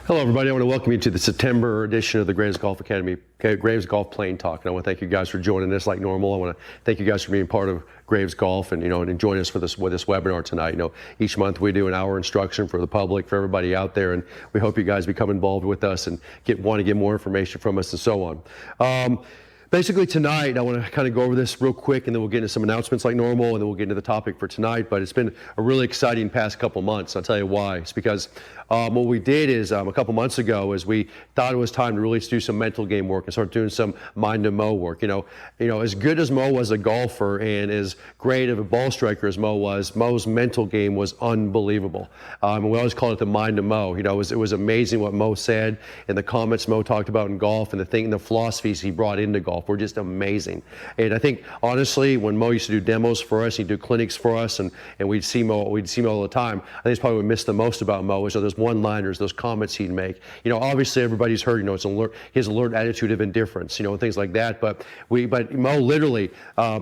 Hello, everybody. I want to welcome you to the September edition of the Graves Golf Academy, Graves Golf Plane Talk. And I want to thank you guys for joining us like normal. I want to thank you guys for being part of Graves Golf and, and joining us for this webinar tonight. Each month we do an hour instruction for the public, for everybody out there, and we hope you guys become involved with us and want to get more information from us and so on. Basically tonight, I want to kind of go over this real quick, and then we'll get into some announcements like normal, and then we'll get into the topic for tonight. But it's been a really exciting past couple months. I'll tell you why. It's because what we did is a couple months ago is we thought it was time to really do some mental game work and start doing some mind and Moe work. As good as Moe was a golfer and as great of a ball striker as Moe was, Moe's mental game was unbelievable. We always call it the mind of Moe. It was amazing what Moe said and the comments Moe talked about in golf and the philosophies he brought into golf were just amazing. And I think honestly, when Moe used to do demos for us, he'd do clinics for us, and we'd see Moe all the time. I think it's probably what we missed the most about Moe is those one-liners, those comments he'd make. Obviously everybody's heard, it's his alert attitude of indifference, things like that. But Moe literally,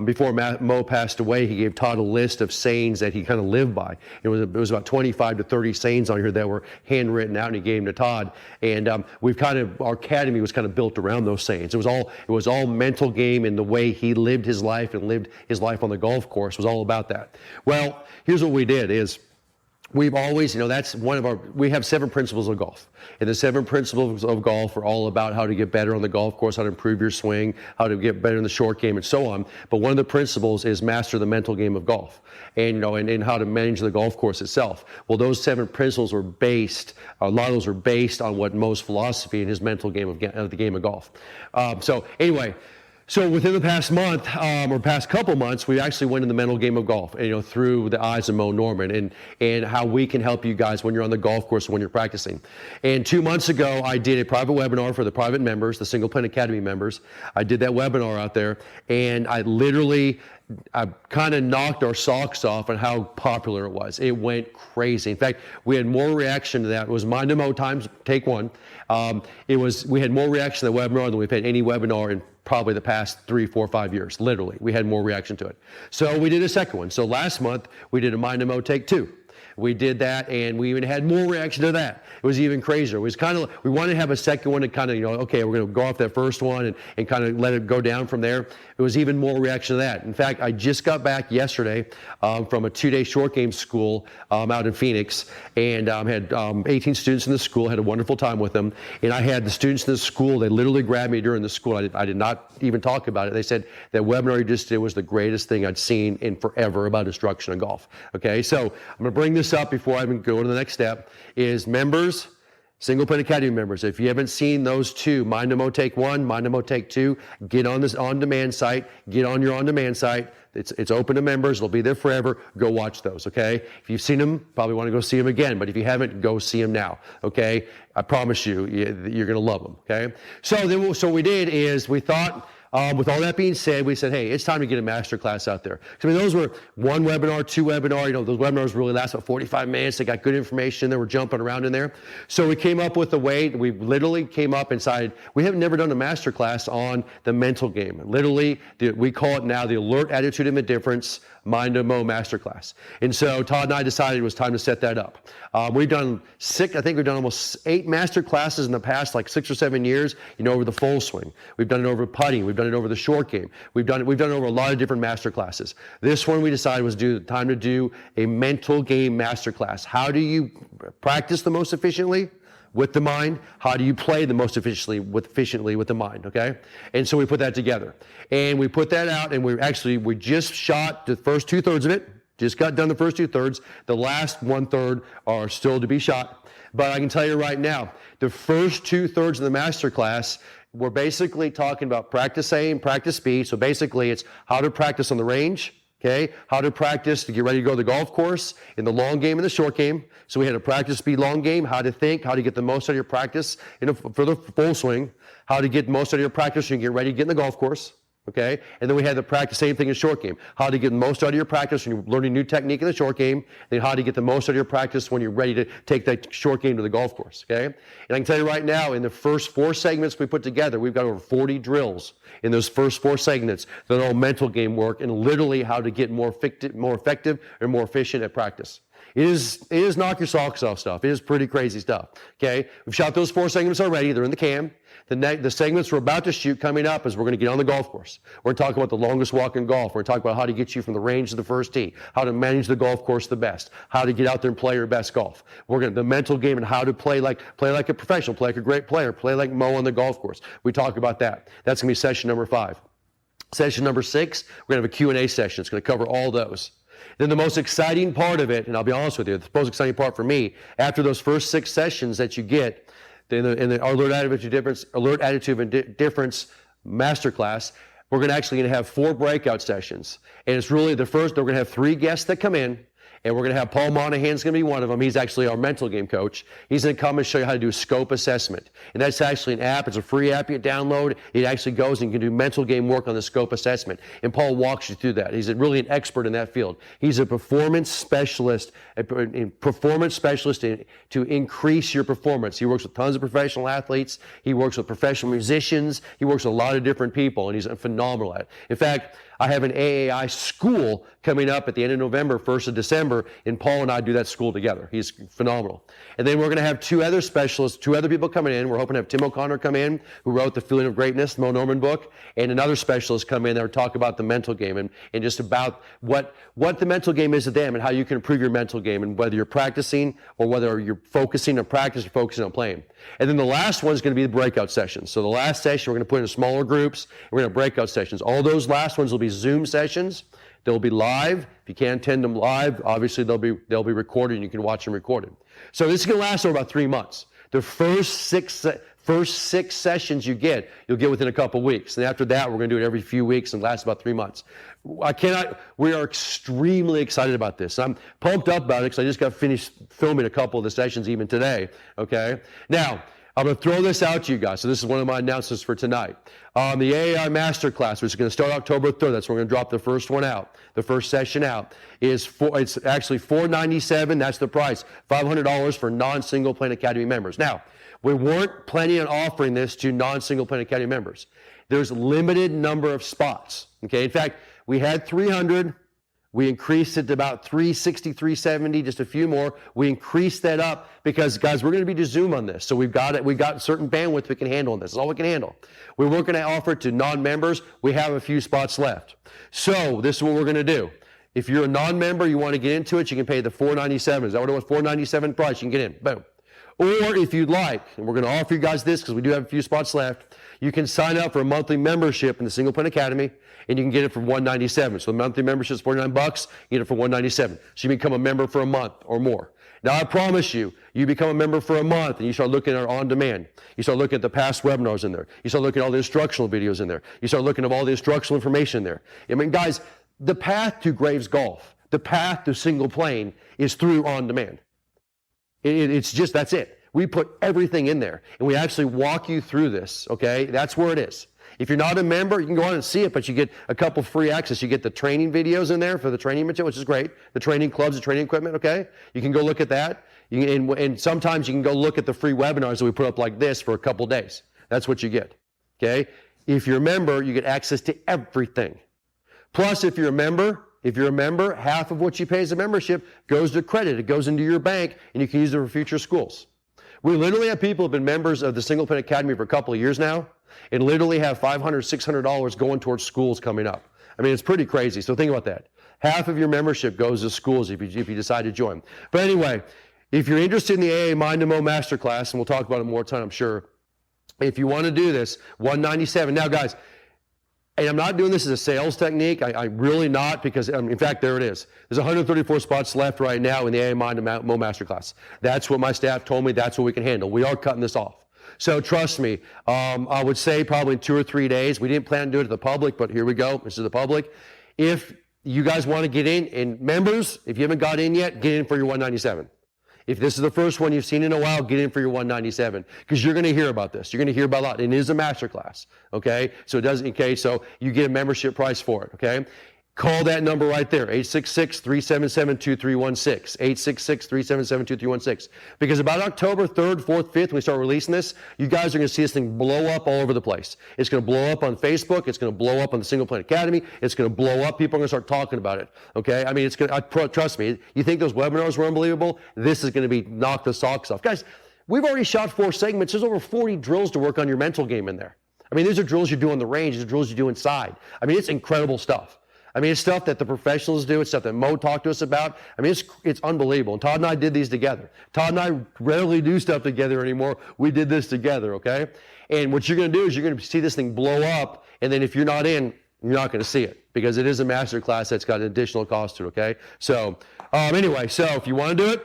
before Moe passed away, he gave Todd a list of sayings that he kind of lived by. It was about 25 to 30 sayings on here that were handwritten out, and he gave them to Todd. And our academy was kind of built around those sayings. It was all mental game, and the way he lived his life and lived his life on the golf course was all about that. Well, here's what we did is we've always, that's we have 7 principles of golf. And the 7 principles of golf are all about how to get better on the golf course, how to improve your swing, how to get better in the short game, and so on. But one of the principles is master the mental game of golf and how to manage the golf course itself. Well, those 7 principles were a lot of those are based on what Moe's philosophy and his mental game of the game of golf. So within the past month, or past couple months, we actually went in the mental game of golf, through the eyes of Moe Norman and how we can help you guys when you're on the golf course, when you're practicing. And 2 months ago, I did a private webinar for the private members, the Single Plane Academy members. I did that webinar out there, and I kind of knocked our socks off on how popular it was. It went crazy. In fact, we had more reaction to that. It was Mind to Moe times take 1. We had more reaction to the webinar than we've had any webinar in probably the past 3, 4, 5 years. Literally, we had more reaction to it. So we did a second one. So last month, we did a Mind to Moe take 2. We did that, and we even had more reaction to that. It was even crazier. It was we wanted to have a second one to kind of, okay, we're going to go off that first one and kind of let it go down from there. It was even more reaction to that. In fact, I just got back yesterday from a 2-day short game school out in Phoenix, and had 18 students in the school, had a wonderful time with them. And I had the students in the school, they literally grabbed me during the school. I did not even talk about it. They said that webinar you just did was the greatest thing I'd seen in forever about instruction in golf. Okay, so I'm going to bring this up before I even go to the next step is members, Single Plane Academy members. If you haven't seen those 2, Mind to Moe Take 1, Mind to Moe Take 2, get on this on-demand site, get on your on-demand site. It's open to members. It'll be there forever. Go watch those, okay? If you've seen them, probably want to go see them again, but if you haven't, go see them now, okay? I promise you're going to love them, okay? So what we did is we thought, with all that being said, we said, hey, it's time to get a master class out there. Those were 1 webinar, 2 webinar. Those webinars really last about 45 minutes. They got good information. They were jumping around in there. So we came up with a way. We literally came up and decided we have never done a master class on the mental game. Literally, we call it now the Alert Attitude of Indifference Mind to Moe Masterclass. And so Todd and I decided it was time to set that up. We've done almost 8 master classes in the past, like 6 or 7 years, over the full swing. We've done it over putting. We've done it over the short game. We've done it over a lot of different master classes. This one we decided was time to do a mental game master class. How do you practice the most efficiently? With the mind. How do you play the most efficiently with the mind, okay? And so we put that together. And we put that out, and we just shot the first 2/3 of it. Just got done the first 2/3. The last 1/3 are still to be shot. But I can tell you right now, the first 2/3 of the master class, we're basically talking about practice aim, practice speed. So basically it's how to practice on the range, okay? How to practice to get ready to go to the golf course in the long game and the short game. So we had a practice speed long game, how to think, how to get the most out of your practice for the full swing, how to get most out of your practice when you get ready to get in the golf course. Okay, and then we had the practice, same thing in short game. How to get the most out of your practice when you're learning new technique in the short game, and how to get the most out of your practice when you're ready to take that short game to the golf course, okay? And I can tell you right now, in the first 4 segments we put together, we've got over 40 drills in those first 4 segments that are all mental game work and literally how to get more effective or more efficient at practice. It is knock your socks off stuff. It is pretty crazy stuff. Okay, we've shot those 4 segments already. They're in the cam. The segments we're about to shoot coming up is we're going to get on the golf course. We're going to talk about the longest walk in golf. We're going to talk about how to get you from the range to the first tee, how to manage the golf course the best, how to get out there and play your best golf. We're going to the mental game and how to play like a professional, play like a great player, play like Moe on the golf course. We talk about that. That's going to be session number 5. Session number 6, we're going to have a Q&A session. It's going to cover all those. Then the most exciting part of it, and I'll be honest with you, the most exciting part for me, after those first 6 sessions that you get in the Alert Attitude of Indifference Masterclass, we're going to have 4 breakout sessions. And it's really the first, we're going to have 3 guests that come in. And we're going to have Paul Monahan's going to be one of them. He's actually our mental game coach. He's going to come and show you how to do a scope assessment. And that's actually an app. It's a free app you download. It actually goes and you can do mental game work on the scope assessment. And Paul walks you through that. He's really an expert in that field. He's a performance specialist, to increase your performance. He works with tons of professional athletes. He works with professional musicians. He works with a lot of different people, and he's phenomenal at it. In fact, I have an AAI school coming up at the end of November, 1st of December, and Paul and I do that school together. He's phenomenal. And then we're going to have 2 other specialists, 2 other people coming in. We're hoping to have Tim O'Connor come in, who wrote The Feeling of Greatness, Moe Norman book, and another specialist come in that will talk about the mental game and just about what the mental game is to them and how you can improve your mental game, and whether you're practicing or whether you're focusing on practice or focusing on playing. And then the last one is going to be the breakout sessions. So the last session we're going to put in smaller groups. We're going to have breakout sessions. All those last ones will be Zoom sessions. They'll be live. If you can't attend them live, obviously they'll be recorded and you can watch them recorded. So this is going to last over about 3 months. The first six sessions you'll get within a couple weeks. And after that, we're going to do it every few weeks and last about 3 months. We are extremely excited about this. I'm pumped up about it because I just got finished filming a couple of the sessions even today, okay? Now, I'm going to throw this out to you guys. So this is one of my announcements for tonight. The AAI Masterclass, which is going to start October 3rd. That's when we're going to drop the first one out. The first session out it's actually $497. That's the price. $500 for non-Single Plane Academy members. Now, we weren't planning on offering this to non-Single Plane Academy members. There's a limited number of spots. Okay. In fact, we had 300. We increased it to about 360, 370, just a few more. We increased that up because, guys, we're going to be to Zoom on this. So we've got certain bandwidth we can handle on this. That's all we can handle. We weren't going to offer it to non-members. We have a few spots left. So this is what we're going to do. If you're a non-member, you want to get into it, you can pay the $497. Is that what it was? $497 price. You can get in. Boom. Or if you'd like, and we're going to offer you guys this because we do have a few spots left, you can sign up for a monthly membership in the Single Plane Academy, and you can get it for $197. So the monthly membership is $49. You get it for $197. So you become a member for a month or more. Now, I promise you, you become a member for a month, and you start looking at our on-demand. You start looking at the past webinars in there. You start looking at all the instructional videos in there. You start looking at all the instructional information in there. I mean, guys, the path to Graves Golf, the path to Single Plane is through on-demand. It's just, that's it. We put everything in there, and we actually walk you through this, okay? That's where it is. If you're not a member, you can go on and see it, but you get a couple free access. You get the training videos in there for the training material, which is great. The training clubs, the training equipment, okay? You can go look at that. And sometimes you can go look at the free webinars that we put up like this for a couple days. That's what you get, okay? If you're a member, you get access to everything. Plus, if you're a member, half of what you pay as a membership goes to credit. It goes into your bank, and you can use it for future schools. We literally have people who have been members of the Single Plane Academy for a couple of years now, and literally have $500, $600 going towards schools coming up. I mean, it's pretty crazy. So think about that. Half of your membership goes to schools if you decide to join. But anyway, if you're interested in the AA Mind to Moe Masterclass, and we'll talk about it more time, I'm sure. If you want to do this, $197. Now, guys, and I'm not doing this as a sales technique. I'm really not, because, in fact, there it is. There's 134 spots left right now in the AA Mind to Moe Masterclass. That's what my staff told me. That's what we can handle. We are cutting this off. So trust me, I would say probably in 2 or 3 days. We didn't plan to do it to the public, but here we go. This is the public. If you guys want to get in, and members, if you haven't got in yet, get in for your $197. If this is the first one you've seen in a while, get in for your $197, because you're going to hear about this. You're going to hear about a lot. It is a masterclass, okay? So it doesn't, okay, so you get a membership price for it, okay? Call that number right there, 866-377-2316, 866-377-2316. Because about October 3rd, 4th, 5th, when we start releasing this, you guys are going to see this thing blow up all over the place. It's going to blow up on Facebook. It's going to blow up on the Single Plan Academy. It's going to blow up. People are going to start talking about it, okay? I mean, it's going to, trust me, you think those webinars were unbelievable? This is going to be knock the socks off. Guys, we've already shot 4 segments. There's over 40 drills to work on your mental game in there. I mean, these are drills you do on the range. These are drills you do inside. I mean, it's incredible stuff. I mean, it's stuff that the professionals do. It's stuff that Moe talked to us about. I mean, it's unbelievable. And Todd and I did these together. Todd and I rarely do stuff together anymore. We did this together, okay? And what you're going to do is you're going to see this thing blow up, and then if you're not in, you're not going to see it because it is a master class that's got an additional cost to it, okay? So anyway, so if you want to do it,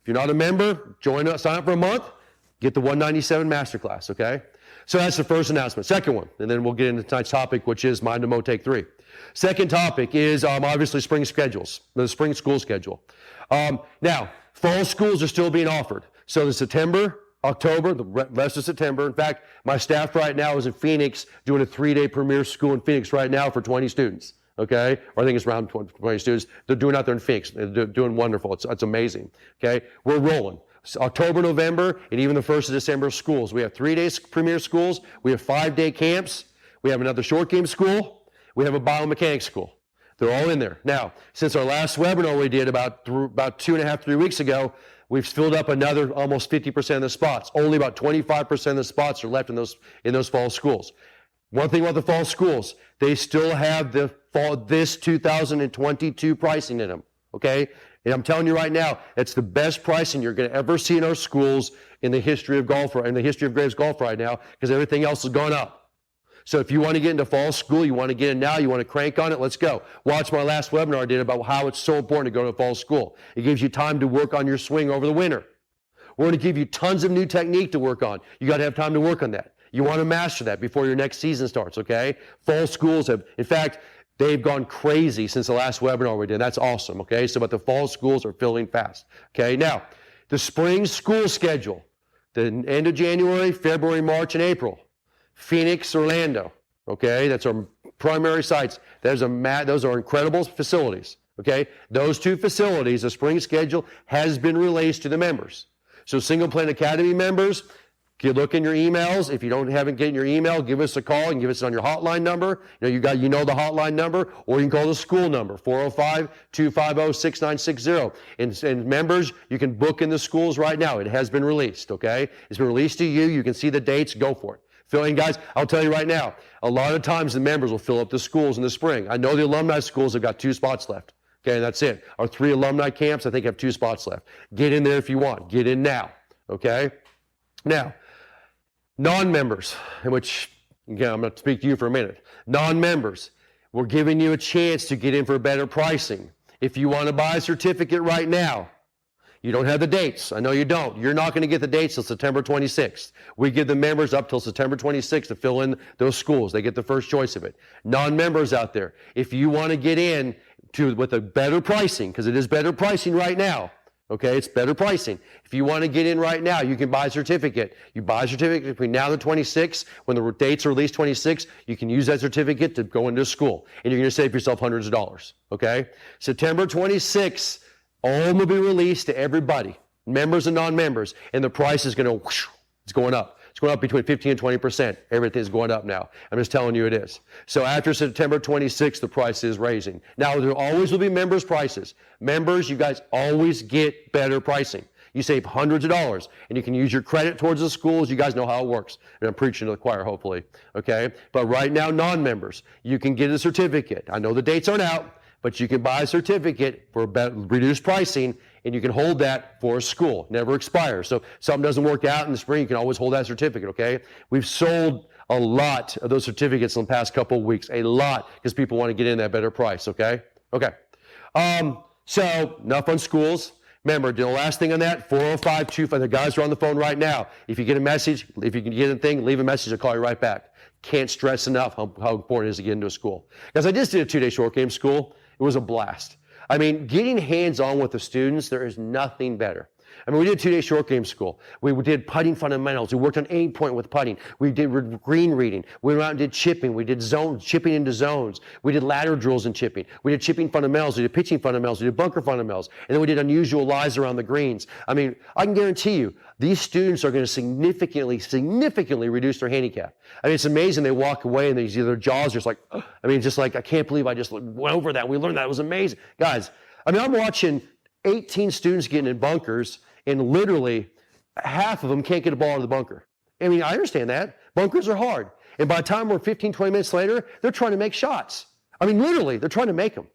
if you're not a member, join us, sign up for a month, get the 197 master class, okay? So that's the first announcement. Second one, and then we'll get into tonight's topic, which is Mind to Moe Take 3. Second topic is obviously spring schedules, the spring school schedule. Now, fall schools are still being offered. So the September, October, the rest of September. In fact, my staff right now is in Phoenix doing a 3-day premier school in Phoenix right now for 20 students. Okay, or I think it's around 20 students. They're doing out there in Phoenix. They're doing wonderful. It's amazing. Okay, we're rolling. October, November, and even the 1st of December schools. We have 3-day premier schools. We have 5-day camps. We have another short game school. We have a biomechanics school. They're all in there. Now, since our last webinar we did about 2.5, 3 weeks ago, we've filled up another almost 50% of the spots. Only about 25% of the spots are left in those fall schools. One thing about the fall schools, they still have this 2022 pricing in them, okay? And I'm telling you right now, it's the best pricing you're going to ever see in our schools in the history of golf, in the history of Graves Golf right now, because everything else has gone up. So if you want to get into fall school, you want to get in now, you want to crank on it, let's go. Watch my last webinar I did about how it's so important to go to fall school. It gives you time to work on your swing over the winter. We're going to give you tons of new technique to work on. You got to have time to work on that. You want to master that before your next season starts, okay? Fall schools have, in fact, they've gone crazy since the last webinar we did. That's awesome, okay? So, but the fall schools are filling fast, okay? Now, the spring school schedule, the end of January, February, March, and April. Phoenix, Orlando, okay? That's our primary sites. Those are incredible facilities, okay? Those 2 facilities, the spring schedule has been released to the members. So Single Plan Academy members, you look in your emails. If you haven't gotten your email, give us a call and give us on your hotline number. You know the hotline number, or you can call the school number, 405-250-6960. And members, you can book in the schools right now. It has been released, okay? It's been released to you. You can see the dates. Go for it. And guys, I'll tell you right now, a lot of times the members will fill up the schools in the spring. I know the alumni schools have got 2 spots left. Okay, that's it. Our 3 alumni camps, I think, have 2 spots left. Get in there if you want. Get in now, okay? Now, non-members, which, again, I'm going to speak to you for a minute. Non-members, we're giving you a chance to get in for better pricing. If you want to buy a certificate right now, you don't have the dates. I know you don't. You're not going to get the dates till September 26th. We give the members up till September 26th to fill in those schools. They get the first choice of it. Non-members out there, if you want to get in with a better pricing, because it is better pricing right now, okay, it's better pricing. If you want to get in right now, you can buy a certificate. You buy a certificate between now and the 26th. When the dates are released 26th, you can use that certificate to go into school, and you're going to save yourself hundreds of dollars, okay? September 26th, all will be released to everybody, members and non-members, and the price is going to, it's going up. It's going up between 15 and 20%. Everything's going up now. I'm just telling you it is. So after September 26th, the price is raising. Now, there always will be members' prices. Members, you guys always get better pricing. You save hundreds of dollars, and you can use your credit towards the schools. You guys know how it works. And I'm preaching to the choir, hopefully, okay? But right now, non-members, you can get a certificate. I know the dates aren't out, but you can buy a certificate for reduced pricing, and you can hold that for a school. Never expires. So if something doesn't work out in the spring, you can always hold that certificate, okay? We've sold a lot of those certificates in the past couple of weeks, a lot, because people want to get in that better price, okay? Okay. So enough on schools. Remember, the last thing on that, 405-25, the guys are on the phone right now. If you get a message, if you can get a thing, leave a message, I'll call you right back. Can't stress enough how important it is to get into a school. Guys, I just did a 2-day short game school. It was a blast. I mean, getting hands-on with the students, there is nothing better. I mean, we did 2-day short game school. We did putting fundamentals. We worked on aim point with putting. We did green reading. We went out and did chipping. We did chipping into zones. We did ladder drills and chipping. We did chipping fundamentals. We did pitching fundamentals. We did bunker fundamentals. And then we did unusual lies around the greens. I mean, I can guarantee you, these students are going to significantly reduce their handicap. I mean, it's amazing. They walk away and their jaws are just like, oh. I mean, just like, I can't believe I just went over that. We learned that. It was amazing. Guys, I mean, I'm watching 18 students getting in bunkers, and literally half of them can't get a ball out of the bunker. I mean, I understand that. Bunkers are hard. And by the time we're 15, 20 minutes later, they're trying to make shots. I mean, literally, they're trying to make them.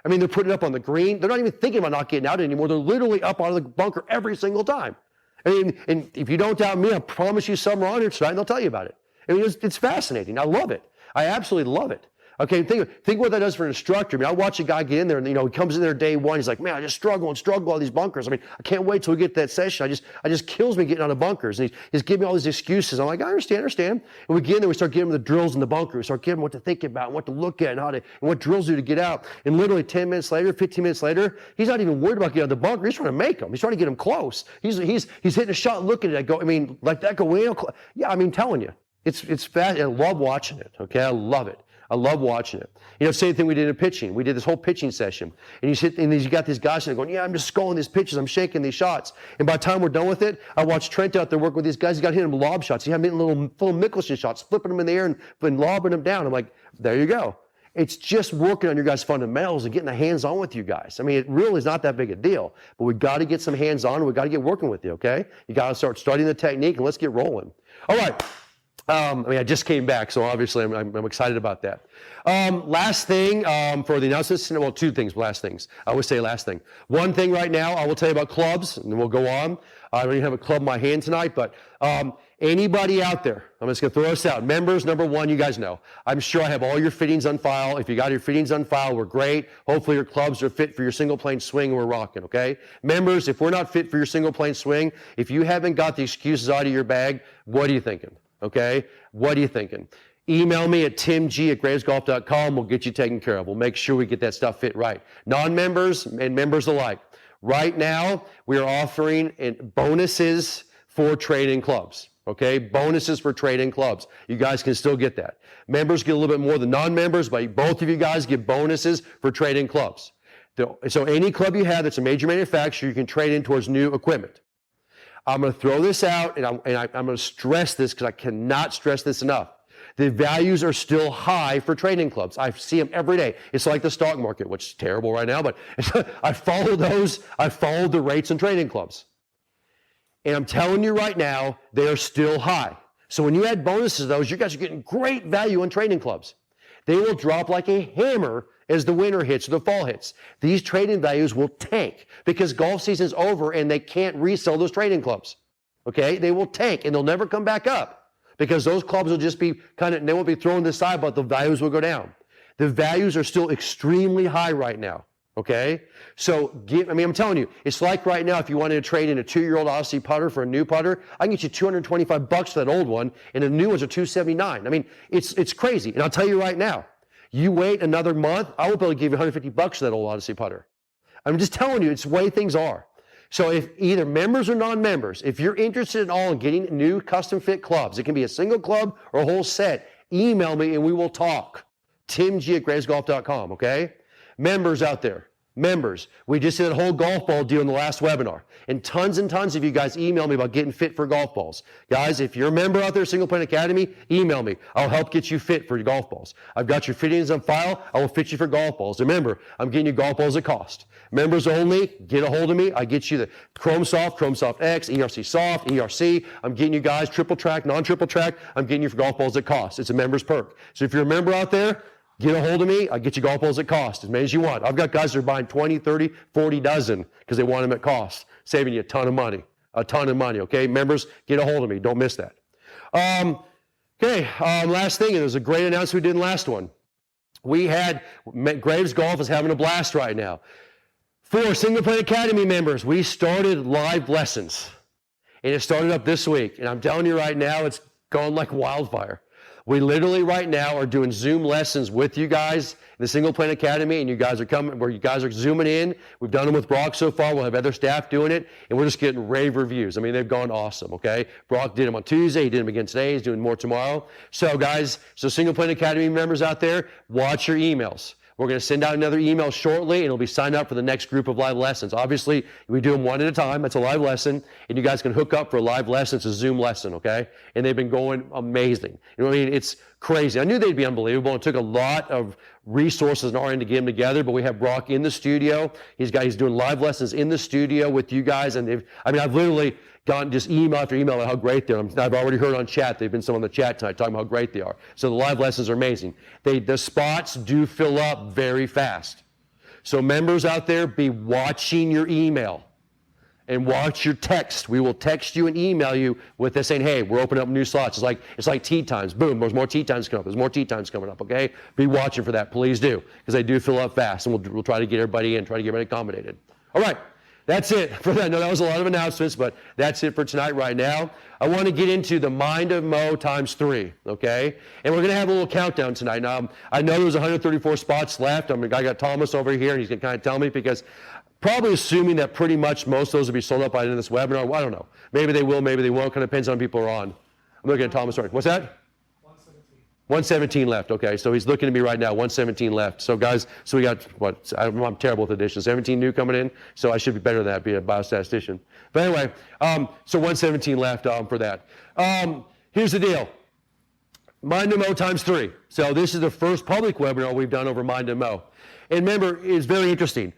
I mean, they're putting it up on the green. They're not even thinking about not getting out anymore. They're literally up out of the bunker every single time. I mean, and if you don't doubt me, I promise you some are on here tonight, and they'll tell you about it. I mean, it's fascinating. I love it. I absolutely love it. Okay, think what that does for an instructor. I mean, I watch a guy get in there, and he comes in there day one. He's like, man, I just struggle all these bunkers. I mean, I can't wait till we get to that session. I just kills me getting out of bunkers. And he's giving me all these excuses. I'm like, I understand. And we get in there, we start giving him the drills in the bunker. We start giving him what to think about, and what to look at, and what drills do to get out. And literally 10 minutes later, 15 minutes later, he's not even worried about getting out of the bunker. He's trying to make them. He's trying to get them close. He's hitting a shot, looking at it, like that go in. Yeah, I mean, telling you, it's fast. I love watching it. Okay, I love it. I love watching it. Same thing we did in pitching. We did this whole pitching session. And you got these guys going, yeah, I'm just sculling these pitches. I'm shaking these shots. And by the time we're done with it, I watched Trent out there working with these guys. He got hitting lob shots. He had little Mickelson shots, flipping them in the air and lobbing them down. I'm like, there you go. It's just working on your guys' fundamentals and getting the hands-on with you guys. I mean, it really is not that big a deal. But we got to get some hands-on. We got to get working with you, okay? You got to start studying the technique, and let's get rolling. All right. I just came back, so obviously I'm excited about that. Last thing for the announcements, well, two things, last things. I always say last thing. One thing right now, I will tell you about clubs, and then we'll go on. I don't even have a club in my hand tonight, but anybody out there, I'm just going to throw this out. Members, number one, you guys know. I'm sure I have all your fittings on file. If you got your fittings on file, we're great. Hopefully your clubs are fit for your single plane swing, and we're rocking, okay? Members, if we're not fit for your single plane swing, if you haven't got the excuses out of your bag, what are you thinking? Okay, what are you thinking? Email me at timg@gravesgolf.com. We'll get you taken care of. We'll make sure we get that stuff fit right. Non-members and members alike. Right now, we are offering bonuses for trade-in clubs. Okay, bonuses for trade-in clubs. You guys can still get that. Members get a little bit more than non-members, but both of you guys get bonuses for trade-in clubs. So any club you have that's a major manufacturer, you can trade in towards new equipment. I'm going to throw this out, and I'm going to stress this because I cannot stress this enough. The values are still high for trading clubs. I see them every day. It's like the stock market, which is terrible right now, but I follow those. I follow the rates in trading clubs. And I'm telling you right now, they are still high. So when you add bonuses to those, you guys are getting great value in trading clubs. They will drop like a hammer as the winter hits or the fall hits. These trading values will tank because golf season is over and they can't resell those trading clubs. Okay? They will tank and they'll never come back up because those clubs will just be they won't be thrown to the side, but the values will go down. The values are still extremely high right now. Okay? So, I'm telling you, it's like right now, if you wanted to trade in a 2-year-old Odyssey putter for a new putter, I can get you $225 for that old one, and the new ones are $279. I mean, it's crazy. And I'll tell you right now, you wait another month, I will be able to give you $150 for that old Odyssey putter. I'm just telling you, it's the way things are. So if either members or non-members, if you're interested at all in getting new custom fit clubs, it can be a single club or a whole set, email me and we will talk. timg@gravesgolf.com, okay? Members out there, members, we just did a whole golf ball deal in the last webinar. And tons of you guys email me about getting fit for golf balls. Guys, if you're a member out there, Single Plane Academy, email me. I'll help get you fit for your golf balls. I've got your fittings on file. I will fit you for golf balls. Remember, I'm getting you golf balls at cost. Members only, get a hold of me. I get you the Chrome Soft X, ERC Soft, ERC. I'm getting you guys triple track, non-triple track. I'm getting you for golf balls at cost. It's a member's perk. So if you're a member out there, get a hold of me. I'll get you golf balls at cost, as many as you want. I've got guys that are buying 20, 30, 40 dozen because they want them at cost, saving you a ton of money, okay? Members, get a hold of me. Don't miss that. Last thing, and there's a great announcement we did in the last one. Graves Golf is having a blast right now. For Single Plane Academy members, we started live lessons, and it started up this week, and I'm telling you right now, it's gone like wildfire. We literally right now are doing Zoom lessons with you guys in the Single Plane Academy, and you guys are coming, where you guys are zooming in. We've done them with Brock so far. We'll have other staff doing it, and we're just getting rave reviews. I mean, they've gone awesome, okay? Brock did them on Tuesday. He did them again today. He's doing more tomorrow. So guys, Single Plane Academy members out there, watch your emails. We're going to send out another email shortly, and it'll be signed up for the next group of live lessons. Obviously, we do them one at a time. That's a live lesson, and you guys can hook up for a live lesson. It's a Zoom lesson, okay? And they've been going amazing. You know what I mean? It's crazy. I knew they'd be unbelievable. It took a lot of resources on our end to get them together, but we have Brock in the studio. He's doing live lessons in the studio with you guys, and I've literally gotten just email after email about how great they are. I've already heard on chat, they've been some on the chat tonight talking about how great they are. So the live lessons are amazing. The spots do fill up very fast. So members out there, be watching your email and watch your text. We will text you and email you with this saying, hey, we're opening up new slots. It's like tea times. Boom, there's more tea times coming up. There's more tea times coming up, okay? Be watching for that, please do, because they do fill up fast, and we'll try to get everybody in, try to get everybody accommodated. All right. That's it for that. I know that was a lot of announcements, but that's it for tonight right now. I want to get into the Mind of Moe times 3, okay? And we're going to have a little countdown tonight. Now, I know there's 134 spots left. I got Thomas over here, and he's going to kind of tell me, because probably assuming that pretty much most of those will be sold up by the end of this webinar. Well, I don't know. Maybe they will, maybe they won't. Kind of depends on people are on. I'm looking at Thomas. Sorry. What's that? 117 left, okay, so he's looking at me right now, 117 left. So guys, we got, I'm terrible with addition, 17 new coming in, so I should be better than that, be a biostatistician. But anyway, so 117 left for that. Here's the deal. Mind of Moe times 3. So this is the first public webinar we've done over Mind of Moe. And remember, it's very interesting.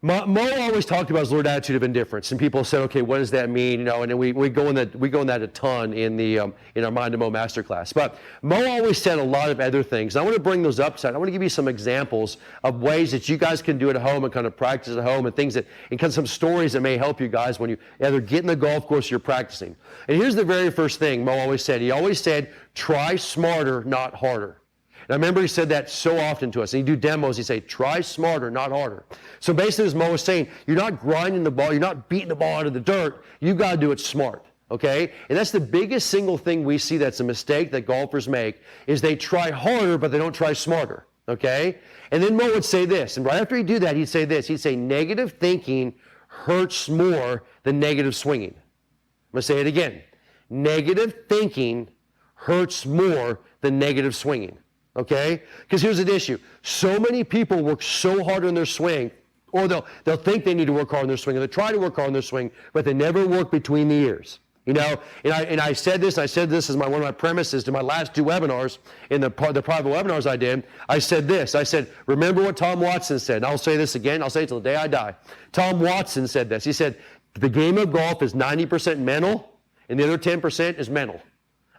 Moe always talked about his Alert Attitude of Indifference, and people said, "Okay, what does that mean?" You know, and then we go in that a ton in our Mind of Moe masterclass. But Moe always said a lot of other things. I want to bring those up tonight. I want to give you some examples of ways that you guys can do at home and kind of practice at home, and things that, and kind of some stories that may help you guys when you either get in the golf course or you're practicing. And here's the very first thing Moe always said. He always said, "Try smarter, not harder." And I remember he said that so often to us. And he'd do demos, he'd say, try smarter, not harder. So basically, as Moe was saying, you're not grinding the ball, you're not beating the ball out of the dirt, you've got to do it smart, okay? And that's the biggest single thing we see that's a mistake that golfers make, is they try harder, but they don't try smarter, okay? And then Moe would say this, and right after he'd do that, he'd say this, he'd say, negative thinking hurts more than negative swinging. I'm going to say it again. Negative thinking hurts more than negative swinging. Okay? Because here's the issue. So many people work so hard on their swing, or they'll think they need to work hard on their swing, or they try to work hard on their swing, but they never work between the ears. You know, and I said this as one of my premises to my last 2 webinars, in the private webinars I did. I said this. I said, remember what Tom Watson said. And I'll say this again. I'll say it till the day I die. Tom Watson said this. He said, the game of golf is 90% mental, and the other 10% is mental.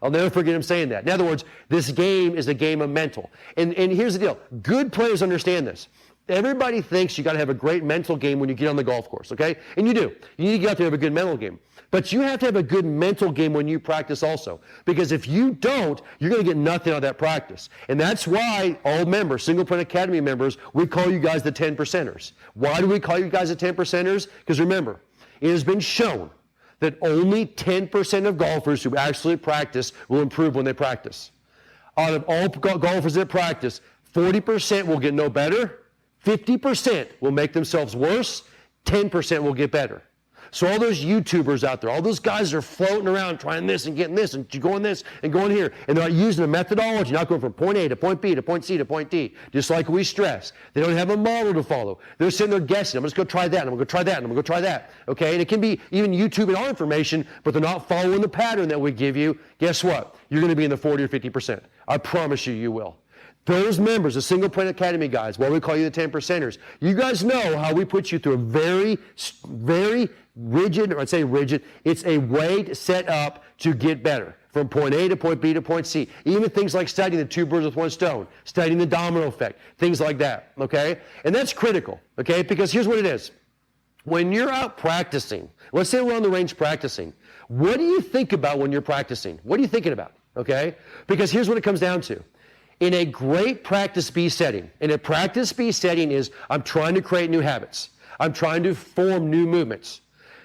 I'll never forget him saying that. In other words, this game is a game of mental. And here's the deal. Good players understand this. Everybody thinks you got to have a great mental game when you get on the golf course, okay? And you do. You need to get out there and have a good mental game. But you have to have a good mental game when you practice also. Because if you don't, you're going to get nothing out of that practice. And that's why all members, Single Plane Academy members, we call you guys the 10%ers. Why do we call you guys the 10%ers? Because remember, it has been shown that only 10% of golfers who actually practice will improve when they practice. Out of all golfers that practice, 40% will get no better, 50% will make themselves worse, 10% will get better. So all those YouTubers out there, all those guys that are floating around trying this and getting this and going this and going here, and they're not using a methodology, not going from point A to point B to point C to point D, just like we stress. They don't have a model to follow. They're sitting there guessing. I'm just going to try that, and I'm going to try that, and I'm going to try that. Okay? And it can be even YouTube and our information, but they're not following the pattern that we give you. Guess what? You're going to be in the 40 or 50%. I promise you, you will. Those members, the Single Plane Academy guys, what we call you the 10%ers, you guys know how we put you through a very, very rigid, or I'd say rigid, it's a way set up to get better. From point A to point B to point C. Even things like studying the 2 birds with 1 stone, studying the domino effect, things like that, okay? And that's critical, okay? Because here's what it is. When you're out practicing, let's say we're on the range practicing, what do you think about when you're practicing? What are you thinking about, okay? Because here's what it comes down to. In a great practice B setting, is I'm trying to create new habits. I'm trying to form new movements.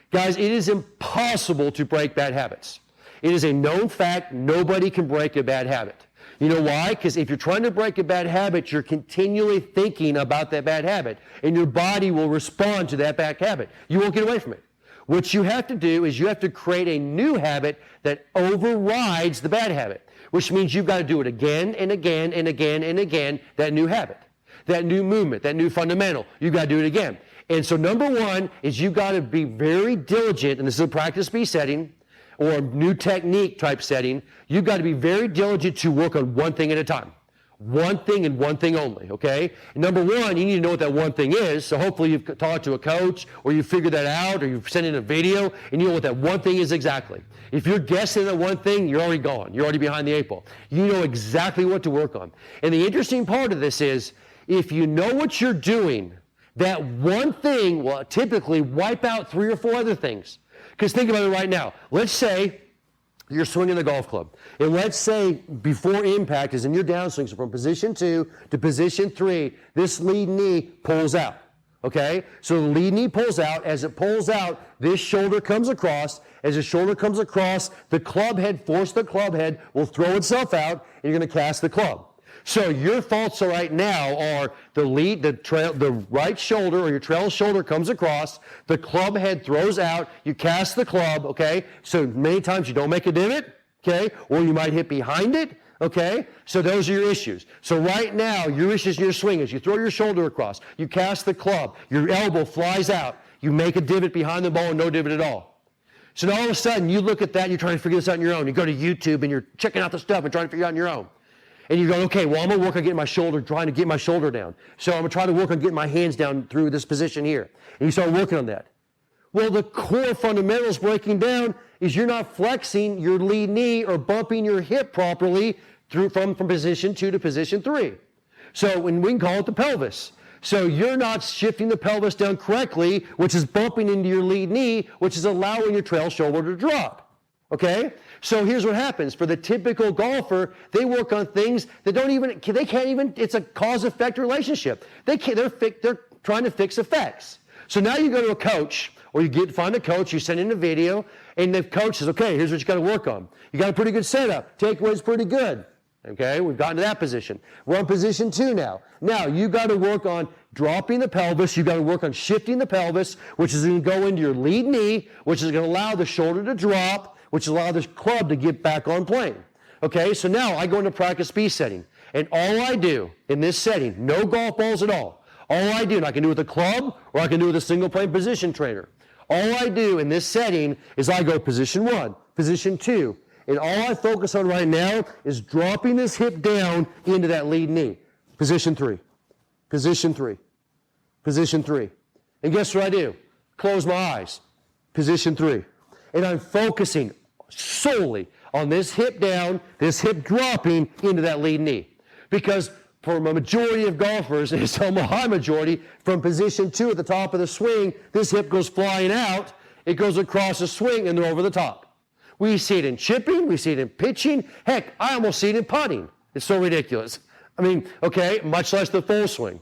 Guys, it is impossible to break bad habits. It is a known fact, nobody can break a bad habit. You know why? Because if you're trying to break a bad habit, you're continually thinking about that bad habit, and your body will respond to that bad habit. You won't get away from it. What you have to do is you have to create a new habit that overrides the bad habit, which means you've got to do it again and again and again and again, that new habit, that new movement, that new fundamental. You've got to do it again. And so number one is you've got to be very diligent, and this is a practice B setting, or a new technique type setting. You've got to be very diligent to work on one thing at a time. One thing and one thing only, okay? And number one, you need to know what that one thing is. So hopefully you've talked to a coach, or you've figured that out, or you've sent in a video, and you know what that one thing is exactly. If you're guessing that one thing, you're already gone. You're already behind the eight ball. You know exactly what to work on. And the interesting part of this is, if you know what you're doing, that one thing will typically wipe out 3 or 4 other things. Because think about it right now. Let's say you're swinging the golf club. And let's say before impact is in your downswing, so from position 2 to position 3, this lead knee pulls out. Okay? So the lead knee pulls out. As it pulls out, this shoulder comes across. As the shoulder comes across, the club head, the club head will throw itself out, and you're going to cast the club. So your faults right now are the right shoulder, or your trail shoulder comes across, the club head throws out, you cast the club, okay? So many times you don't make a divot, okay? Or you might hit behind it, okay? So those are your issues. So right now, your issues in your swing is you throw your shoulder across, you cast the club, your elbow flies out, you make a divot behind the ball and no divot at all. So now all of a sudden, you look at that, you're trying to figure this out on your own. You go to YouTube and you're checking out the stuff and trying to figure it out on your own. And you go, okay, well, I'm going to work on getting my shoulder, trying to get my shoulder down. So I'm going to try to work on getting my hands down through this position here. And you start working on that. Well, the core fundamentals breaking down is you're not flexing your lead knee or bumping your hip properly from position 2 to position 3. So we can call it the pelvis. So you're not shifting the pelvis down correctly, which is bumping into your lead knee, which is allowing your trail shoulder to drop. Okay? So here's what happens. For the typical golfer, they work on things that they can't even, it's a cause-effect relationship. They're trying to fix effects. So now you go to a coach, or find a coach, you send in a video, and the coach says, okay, here's what you got to work on. You got a pretty good setup. Takeaway's pretty good. Okay, we've gotten to that position. We're on position 2 now. Now, you got to work on dropping the pelvis. You got to work on shifting the pelvis, which is going to go into your lead knee, which is going to allow the shoulder to drop, which allow this club to get back on plane. Okay, so now I go into practice B setting, and all I do in this setting, no golf balls at all. All I do, and I can do it with a club, or I can do it with a single plane position trainer. All I do in this setting is I go position 1, position 2, and all I focus on right now is dropping this hip down into that lead knee. Position 3, position 3, position 3. And guess what I do? Close my eyes. Position 3. And I'm focusing solely on this hip down, this hip dropping into that lead knee. Because for a majority of golfers, and it's a high majority, from position 2 at the top of the swing, this hip goes flying out, it goes across the swing, and they're over the top. We see it in chipping, we see it in pitching, heck, I almost see it in putting. It's so ridiculous. I mean, okay, much less the full swing.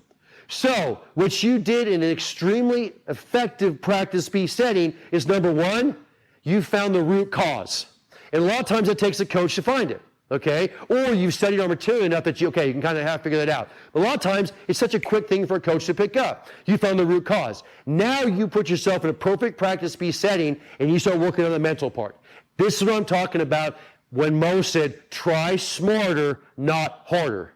So, what you did in an extremely effective practice B setting is number 1, you found the root cause. And a lot of times it takes a coach to find it, okay? Or you've studied our material enough that you can kind of have to figure that out. But a lot of times it's such a quick thing for a coach to pick up. You found the root cause. Now you put yourself in a perfect practice B setting and you start working on the mental part. This is what I'm talking about when Moe said, try smarter, not harder.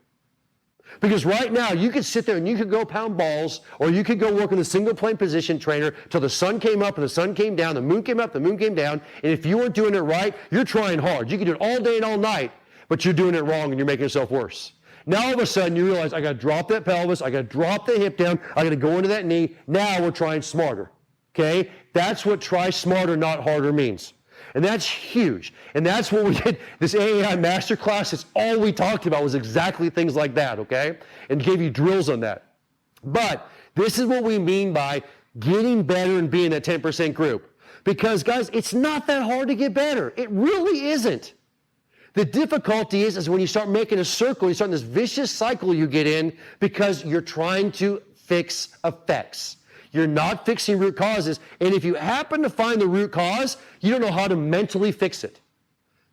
Because right now, you could sit there and you could go pound balls, or you could go work in the single plane position trainer till the sun came up and the sun came down, the moon came up, the moon came down, and if you weren't doing it right, you're trying hard. You can do it all day and all night, but you're doing it wrong and you're making yourself worse. Now all of a sudden, you realize, I got to drop that pelvis, I got to drop the hip down, I got to go into that knee. Now we're trying smarter, okay? That's what try smarter, not harder means. And that's huge. And that's what we did, this AAI masterclass, it's all we talked about was exactly things like that, okay? And gave you drills on that. But this is what we mean by getting better and being that 10% group. Because, guys, it's not that hard to get better. It really isn't. The difficulty is when you start making a circle, you start in this vicious cycle you get in because you're trying to fix effects. You're not fixing root causes. And if you happen to find the root cause, you don't know how to mentally fix it.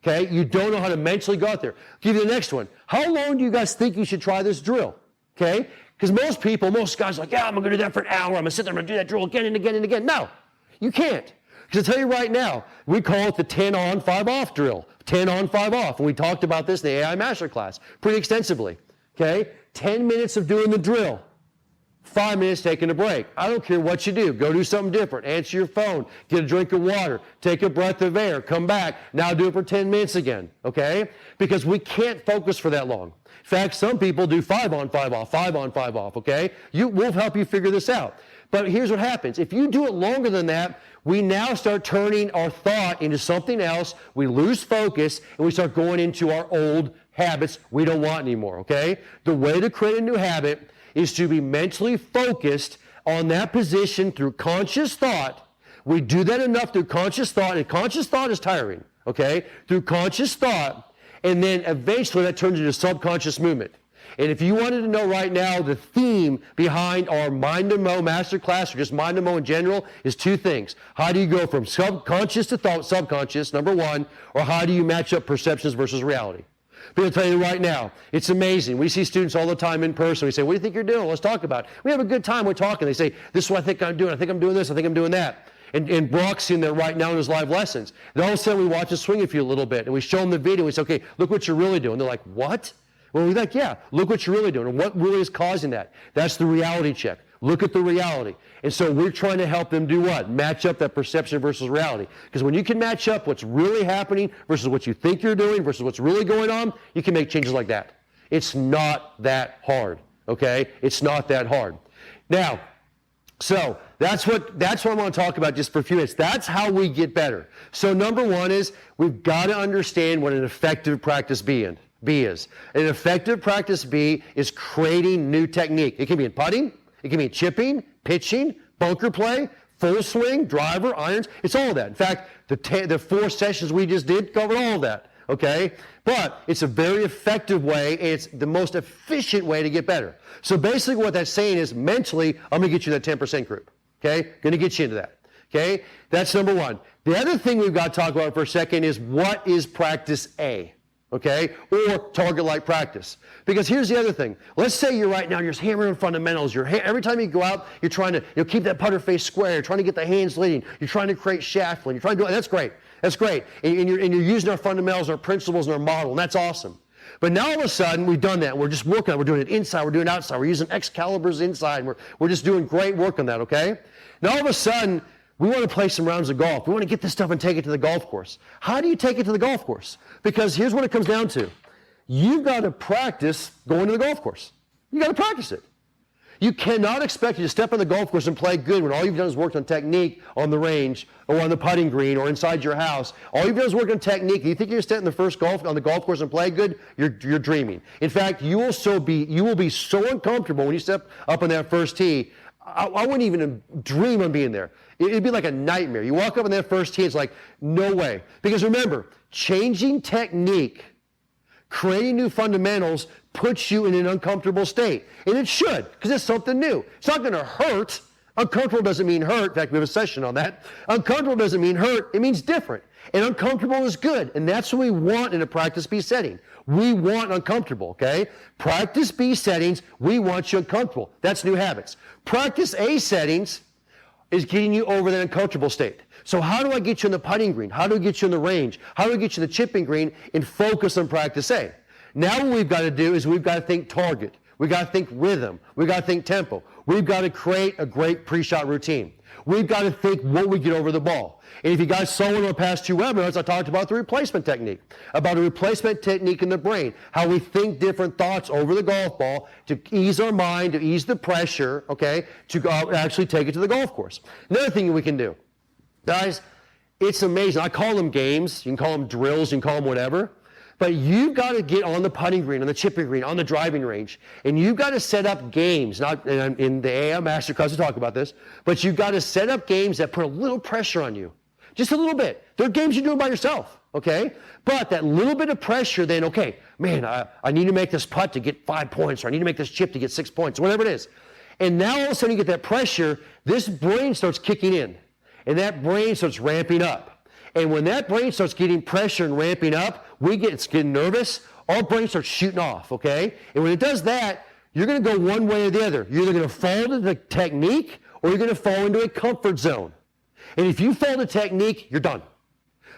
Okay? You don't know how to mentally go out there. I'll give you the next one. How long do you guys think you should try this drill? Okay? Because most guys are like, yeah, I'm going to do that for an hour. I'm going to sit there, I'm going to do that drill again and again and again. No, you can't. Because I'll tell you right now, we call it the 10 on, 5 off drill. 10 on, 5 off. And we talked about this in the AI Masterclass pretty extensively. Okay? 10 minutes of doing the drill. 5 minutes taking a break. I don't care what you do. Go do something different. Answer your phone. Get a drink of water. Take a breath of air. Come back. Now do it for 10 minutes again. Okay? Because we can't focus for that long. In fact, some people do 5 on, 5 off, 5 on, 5 off. Okay? We'll help you figure this out. But here's what happens. If you do it longer than that, we now start turning our thought into something else. We lose focus, and we start going into our old habits we don't want anymore. Okay? The way to create a new habit is to be mentally focused on that position through conscious thought. We do that enough through conscious thought, and conscious thought is tiring, okay? Through conscious thought, and then eventually that turns into subconscious movement. And if you wanted to know right now, the theme behind our Mind to Moe Masterclass, or just Mind to Moe in general, is 2 things. How do you go from subconscious to subconscious, number 1, or how do you match up perceptions versus reality? But I'll tell you right now, it's amazing. We see students all the time in person. We say, what do you think you're doing? Let's talk about it. We have a good time. We're talking. They say, this is what I think I'm doing. I think I'm doing this. I think I'm doing that. And Brock's in there right now in his live lessons. And all of a sudden, we watch him swing a few a little bit. And we show them the video. And we say, okay, look what you're really doing. They're like, what? Well, we're like, yeah, look what you're really doing. And what really is causing that? That's the reality check. Look at the reality. And so we're trying to help them do what? Match up that perception versus reality. Because when you can match up what's really happening versus what you think you're doing versus what's really going on, you can make changes like that. It's not that hard, okay? It's not that hard. Now, so that's what I want to talk about just for a few minutes. That's how we get better. So number 1 is we've got to understand what an effective practice B is. An effective practice B is creating new technique. It can be in putting. It can be chipping, pitching, bunker play, full swing, driver, irons. It's all of that. In fact, the 4 sessions we just did covered all of that, okay? But it's a very effective way, and it's the most efficient way to get better. So basically what that's saying is mentally, I'm going to get you in that 10% group, okay? Going to get you into that, okay? That's number 1. The other thing we've got to talk about for a second is what is practice A? Okay, or target-like practice. Because here's the other thing. Let's say you're right now, you're hammering fundamentals. Every time you go out, you're trying to keep that putter face square. You're trying to get the hands leading. You're trying to create shaft lean. You're trying to do that's great. That's great. And you're using our fundamentals, our principles, and our model, and that's awesome. But now all of a sudden, we've done that. We're just working on it. We're doing it inside. We're doing it outside. We're using Excaliburs inside. And we're just doing great work on that, okay? Now all of a sudden, we want to play some rounds of golf. We want to get this stuff and take it to the golf course. How do you take it to the golf course? Because here's what it comes down to. You've got to practice going to the golf course. You've got to practice it. You cannot expect you to step on the golf course and play good when all you've done is worked on technique on the range or on the putting green or inside your house. All you've done is work on technique. You think you're going to stand in the first on the golf course and play good? You're dreaming. In fact, you will be so uncomfortable when you step up on that first tee. I wouldn't even dream of being there. It'd be like a nightmare. You walk up on that first tee, it's like, no way. Because remember, changing technique, creating new fundamentals puts you in an uncomfortable state. And it should, because it's something new. It's not going to hurt. Uncomfortable doesn't mean hurt. In fact, we have a session on that. Uncomfortable doesn't mean hurt. It means different. And uncomfortable is good. And that's what we want in a practice B setting. We want uncomfortable, okay? Practice B settings, we want you uncomfortable. That's new habits. Practice A settings is getting you over that uncomfortable state. So how do I get you in the putting green? How do I get you in the range? How do I get you in the chipping green and focus on practice A? Now what we've got to do is we've got to think target. We've got to think rhythm. We've got to think tempo. We've got to create a great pre-shot routine. We've got to think what we get over the ball. And if you guys saw one of the past 2 webinars, I talked about the replacement technique, about a replacement technique in the brain, how we think different thoughts over the golf ball to ease our mind, to ease the pressure, okay, to actually take it to the golf course. Another thing we can do, guys, it's amazing. I call them games. You can call them drills. You can call them whatever. But you've got to get on the putting green, on the chipping green, on the driving range, and you've got to set up games. Not in the AI Masterclass we talk about this, but you've got to set up games that put a little pressure on you, just a little bit. They're games you're doing by yourself, okay? But that little bit of pressure, then, okay, man, I need to make this putt to get 5 points, or I need to make this chip to get 6 points, whatever it is. And now all of a sudden you get that pressure. This brain starts kicking in, and that brain starts ramping up. And when that brain starts getting pressure and ramping up, it's getting nervous, our brain starts shooting off, okay? And when it does that, you're going to go one way or the other. You're either going to fall into the technique or you're going to fall into a comfort zone. And if you fall to technique, you're done.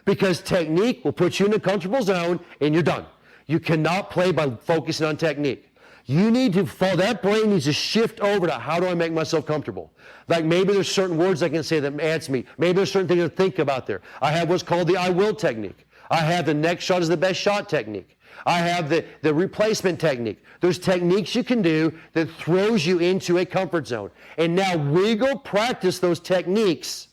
Because technique will put you in a comfortable zone and you're done. You cannot play by focusing on technique. You need to fall, that brain needs to shift over to how do I make myself comfortable? Like maybe there's certain words I can say that adds me. Maybe there's certain things to think about there. I have what's called the I will technique. I have the next shot is the best shot technique. I have the replacement technique. There's techniques you can do that throws you into a comfort zone. And now we go practice those techniques.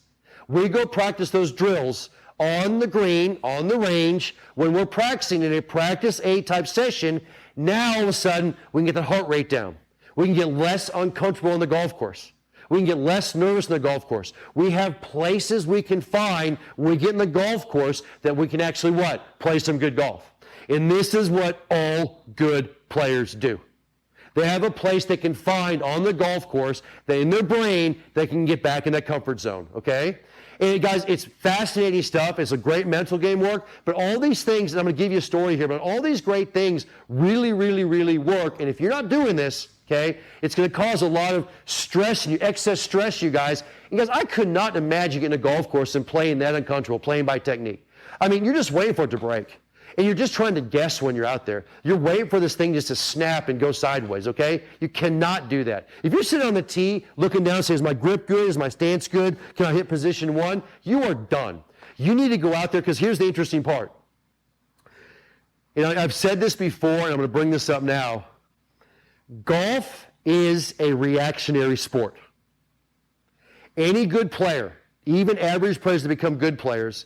We go practice those drills on the green, on the range, when we're practicing in a practice 8 type session. Now all of a sudden we can get the heart rate down. We can get less uncomfortable on the golf course. We can get less nervous in the golf course. We have places we can find when we get in the golf course that we can actually what? Play some good golf. And this is what all good players do. They have a place they can find on the golf course that in their brain they can get back in that comfort zone, okay? And guys, it's fascinating stuff. It's a great mental game work. But all these things, and I'm going to give you a story here, but all these great things really, really, really work. And if you're not doing this, okay, it's going to cause a lot of stress, excess stress, you guys. And guys, I could not imagine getting a golf course and playing that uncomfortable, playing by technique. I mean, you're just waiting for it to break. And you're just trying to guess when you're out there. You're waiting for this thing just to snap and go sideways, okay? You cannot do that. If you're sitting on the tee, looking down and saying, is my grip good? Is my stance good? Can I hit position 1? You are done. You need to go out there, because here's the interesting part. You know, I've said this before, and I'm going to bring this up now. Golf is a reactionary sport. Any good player, even average players that become good players,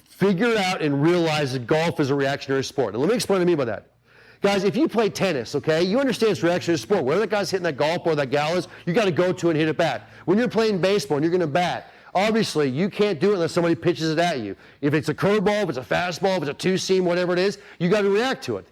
figure out and realize that golf is a reactionary sport. Now, let me explain what I mean by that. Guys, if you play tennis, okay, you understand it's a reactionary sport. Wherever that guy's hitting that golf ball or that gal is, you got to go to and hit it back. When you're playing baseball and you're going to bat, obviously you can't do it unless somebody pitches it at you. If it's a curveball, if it's a fastball, if it's a two-seam, whatever it is, you got to react to it.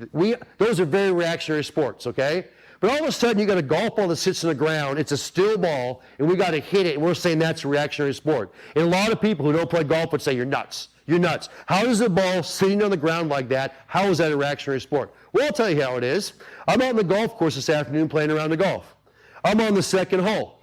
Those are very reactionary sports, okay? But all of a sudden, you got a golf ball that sits on the ground. It's a still ball, and we got to hit it, and we're saying that's a reactionary sport. And a lot of people who don't play golf would say, you're nuts. You're nuts. How does a ball sitting on the ground like that, how is that a reactionary sport? Well, I'll tell you how it is. I'm out on the golf course this afternoon playing around the golf. I'm on the second hole.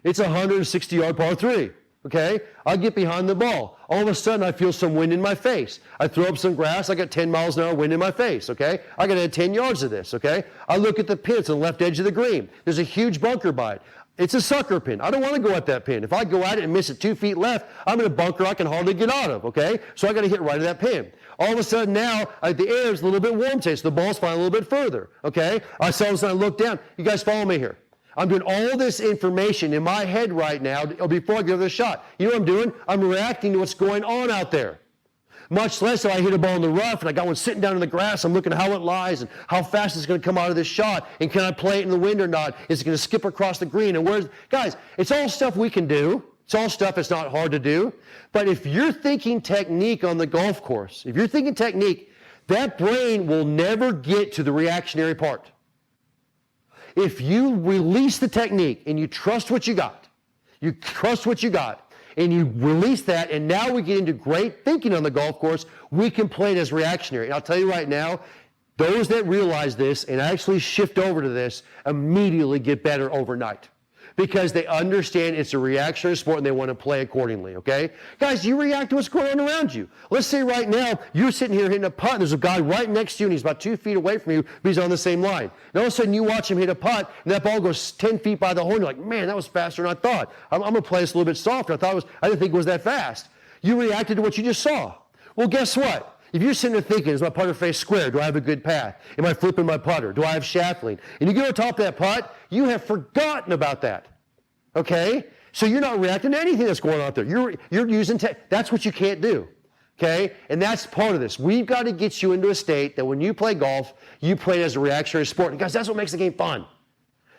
It's a 160-yard par 3, okay? I get behind the ball. All of a sudden, I feel some wind in my face. I throw up some grass. I got 10 miles an hour wind in my face, okay? I got to add 10 yards of this, okay? I look at the pins on the left edge of the green. There's a huge bunker by it. It's a sucker pin. I don't want to go at that pin. If I go at it and miss it 2 feet left, I'm in a bunker I can hardly get out of, okay? So I got to hit right at that pin. All of a sudden now, the air is a little bit warm today, so the ball's flying a little bit further, okay? I all of a sudden look down. You guys follow me here. I'm doing all this information in my head right now before I give it a shot. You know what I'm doing? I'm reacting to what's going on out there. Much less if I hit a ball in the rough and I got one sitting down in the grass, I'm looking at how it lies and how fast it's going to come out of this shot, and can I play it in the wind or not? Is it going to skip across the green? And guys, it's all stuff we can do. It's all stuff that's not hard to do. But if you're thinking technique on the golf course, if you're thinking technique, that brain will never get to the reactionary part. If you release the technique and you trust what you got, and you release that, and now we get into great thinking on the golf course, we can play it as reactionary. And I'll tell you right now, those that realize this and actually shift over to this immediately get better overnight, because they understand it's a reactionary sport and they want to play accordingly, okay? Guys, you react to what's going on around you. Let's say right now, you're sitting here hitting a putt, and there's a guy right next to you, and he's about 2 feet away from you, but he's on the same line. And all of a sudden, you watch him hit a putt, and that ball goes 10 feet by the hole, and you're like, man, that was faster than I thought. I'm going to play this a little bit softer. I didn't think it was that fast. You reacted to what you just saw. Well, guess what? If you're sitting there thinking, is my putter face square? Do I have a good path? Am I flipping my putter? Do I have shaft lean? And you get on top of that putt, you have forgotten about that. Okay? So you're not reacting to anything that's going on out there. You're using that's what you can't do. Okay? And that's part of this. We've got to get you into a state that when you play golf, you play it as a reactionary sport. And guys, that's what makes the game fun.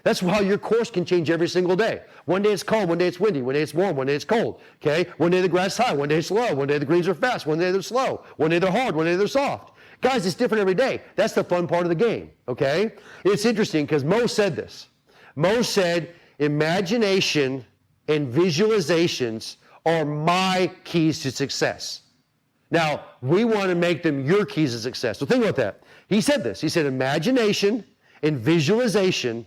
That's how your course can change every single day. One day it's cold, one day it's windy, one day it's warm, one day it's cold. Okay? One day the grass is high, one day it's low, one day the greens are fast, one day they're slow, one day they're hard, one day they're soft. Guys, it's different every day. That's the fun part of the game. Okay? It's interesting because Moe said this. Moe said, imagination and visualizations are my keys to success. Now, we want to make them your keys to success. So think about that. He said this. He said, imagination and visualization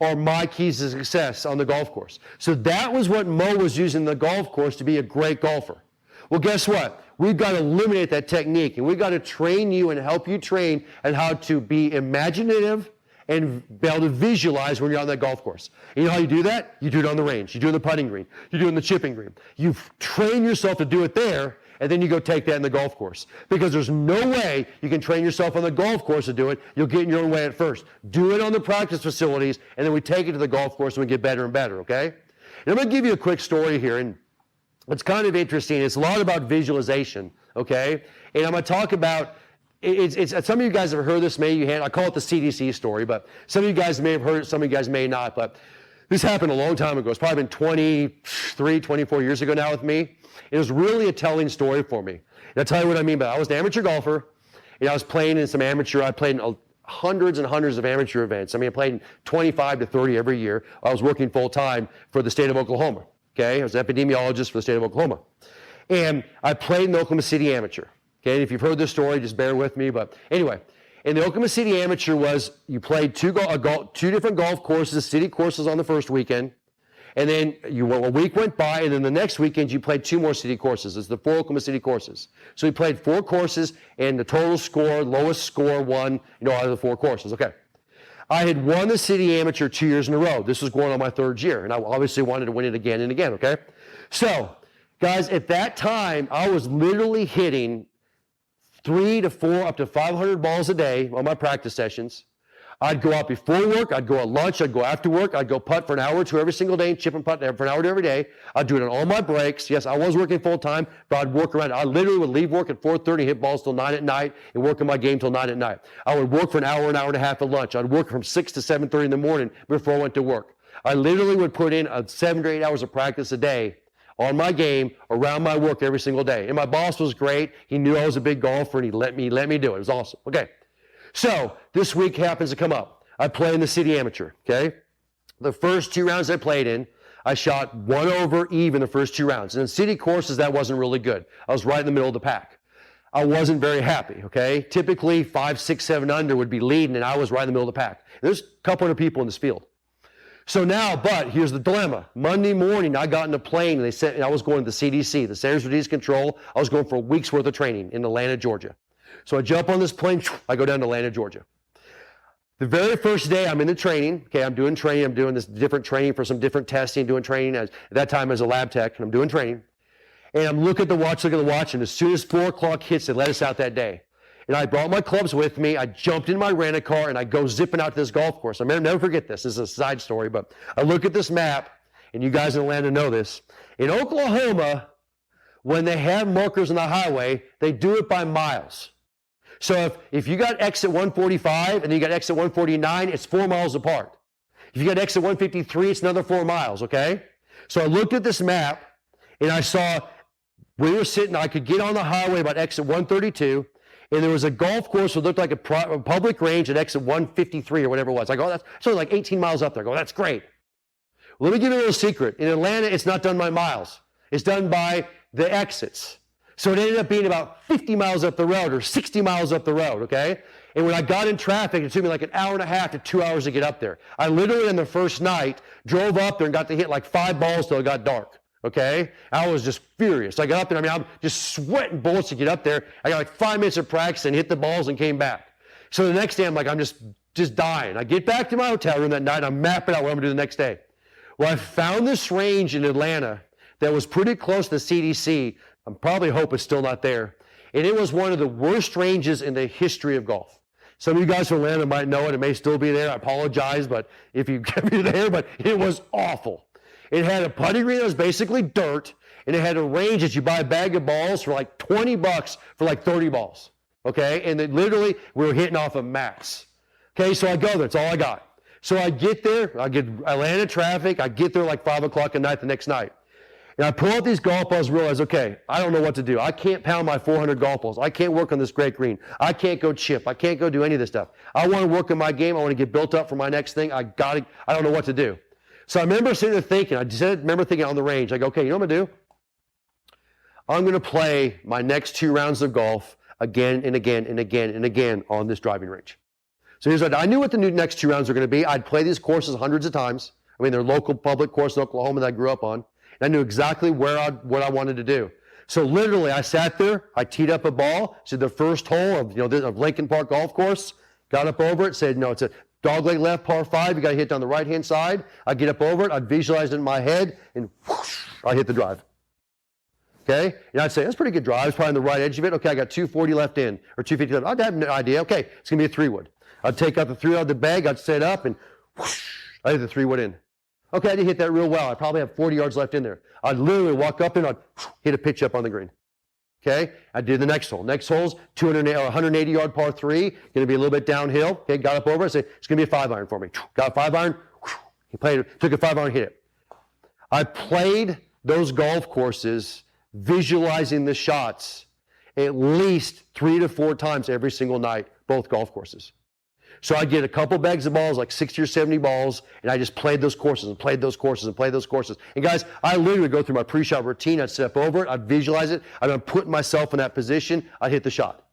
are my keys to success on the golf course. So that was what Moe was using the golf course to be a great golfer. Well, guess what? We've got to eliminate that technique, and we've got to train you and help you train on how to be imaginative and be able to visualize when you're on that golf course. And you know how you do that? You do it on the range. You do it on the putting green. You do it on the chipping green. You train yourself to do it there, and then you go take that in the golf course. Because there's no way you can train yourself on the golf course to do it. You'll get in your own way at first. Do it on the practice facilities, and then we take it to the golf course and we get better and better, okay? And I'm going to give you a quick story here, and it's kind of interesting. It's a lot about visualization, okay? And I'm going to talk about, it's some of you guys have heard this, I call it the CDC story, but some of you guys may have heard it, some of you guys may not, but this happened a long time ago. It's probably been 23, 24 years ago now with me. It was really a telling story for me. And I'll tell you what I mean by that. I was an amateur golfer, and I was playing in I played in hundreds and hundreds of amateur events. I mean, I played in 25 to 30 every year. I was working full-time for the state of Oklahoma, okay? I was an epidemiologist for the state of Oklahoma. And I played in the Oklahoma City Amateur, okay? And if you've heard this story, just bear with me. But anyway, in the Oklahoma City Amateur you played two different golf courses, city courses on the first weekend. And then a week went by, and then the next weekend you played two more city courses. It's the 4 Oklahoma City courses. So we played 4 courses, and the total score, lowest score won, out of the 4 courses. Okay. I had won the city amateur 2 years in a row. This was going on my 3rd year, and I obviously wanted to win it again and again, okay? So, guys, at that time, I was literally hitting 3 to 4, up to 500 balls a day on my practice sessions. I'd go out before work, I'd go at lunch, I'd go after work, I'd go putt for an hour or two every single day and chip and putt for an hour or two every day. I'd do it on all my breaks. Yes, I was working full time, but I'd work around. I literally would leave work at 4:30, hit balls till 9 at night, and work in my game till 9 at night. I would work for an hour and a half at lunch. I'd work from 6 to 7:30 in the morning before I went to work. I literally would put in 7 to 8 hours of practice a day on my game around my work every single day. And my boss was great. He knew I was a big golfer, and he let me do it. It was awesome. Okay. So this week happens to come up. I play in the city amateur, okay? The first 2 rounds I played in, I shot 1 over even the first 2 rounds. And in city courses, that wasn't really good. I was right in the middle of the pack. I wasn't very happy, okay? Typically, 5, 6, 7 under would be leading, and I was right in the middle of the pack. There's a couple hundred people in this field. So now, but here's the dilemma. Monday morning, I got in a plane, and I was going to the CDC, the Centers for Disease Control. I was going for a week's worth of training in Atlanta, Georgia. So I jump on this plane, I go down to Atlanta, Georgia. The very first day I'm in the training, okay, I'm doing this different training for some different testing, doing training at that time as a lab tech, and I'm doing training. And I'm looking at the watch, and as soon as 4 o'clock hits, they let us out that day. And I brought my clubs with me, I jumped in my rent-a-car, and I go zipping out to this golf course. I'll never forget this. This is a side story, but I look at this map, and you guys in Atlanta know this. In Oklahoma, when they have markers on the highway, they do it by miles. So if you got exit 145 and then you got exit 149, it's 4 miles apart. If you got exit 153, it's another 4 miles, okay? So I looked at this map, and I saw I could get on the highway about exit 132, and there was a golf course that looked like a public range at exit 153 or whatever it was. I go, that's only like 18 miles up there. I go, that's great. Well, let me give you a little secret. In Atlanta, it's not done by miles. It's done by the exits. So it ended up being about 50 miles up the road or 60 miles up the road, okay? And when I got in traffic, it took me like an hour and a half to 2 hours to get up there. I literally, on the first night, drove up there and got to hit like 5 balls till it got dark, okay? I was just furious. I got up there, I'm just sweating bullets to get up there. I got like 5 minutes of practice and hit the balls and came back. So the next day, I'm just dying. I get back to my hotel room that night, I'm mapping out what I'm gonna do the next day. Well, I found this range in Atlanta that was pretty close to the CDC. I probably hope it's still not there. And it was one of the worst ranges in the history of golf. Some of you guys from Atlanta might know it. It may still be there. I apologize, but if you get me there, but it was awful. It had a putting green that was basically dirt, and it had a range that you buy a bag of balls for like $20 for like 30 balls. Okay? And then literally, we were hitting off of mats. Okay, so I go there. That's all I got. So I get there. I get Atlanta traffic. I get there like 5 o'clock at night the next night. And I pull out these golf balls and realize, okay, I don't know what to do. I can't pound my 400 golf balls. I can't work on this great green. I can't go chip. I can't go do any of this stuff. I want to work on my game. I want to get built up for my next thing. I don't know what to do. So I remember sitting there thinking, on the range, I go, okay, you know what I'm going to do? I'm going to play my next 2 rounds of golf again and again and again and again on this driving range. So here's what I knew what the next 2 rounds were going to be. I'd play these courses hundreds of times. I mean, they're local public course in Oklahoma that I grew up on. And I knew exactly what I wanted to do. So literally, I sat there, I teed up a ball, said the first hole of Lincoln Park Golf Course, got up over it, said, no, it's a dogleg left par 5, you got to hit down the right-hand side. I'd get up over it, I'd visualize it in my head, and whoosh, I'd hit the drive. Okay? And I'd say, that's a pretty good drive, it's probably on the right edge of it. Okay, I got 240 left in, or 250 left. I'd have no idea. Okay, it's going to be a 3-wood. I'd take out the 3 out of the bag, I'd set up, and whoosh, I'd hit the 3-wood in. Okay, I did hit that real well. I probably have 40 yards left in there. I'd literally walk up and I'd hit a pitch up on the green. Okay, I did the next hole. Next hole's 180-yard par 3, going to be a little bit downhill. Okay, got up over it, said, it's going to be a 5-iron for me. Got a 5-iron, took a 5-iron, hit it. I played those golf courses visualizing the shots at least 3 to 4 times every single night, both golf courses. So I'd get a couple bags of balls, like 60 or 70 balls, and I just played those courses and played those courses and played those courses. And guys, I literally would go through my pre-shot routine. I'd step over it. I'd visualize it. I'd put myself in that position. I'd hit the shot.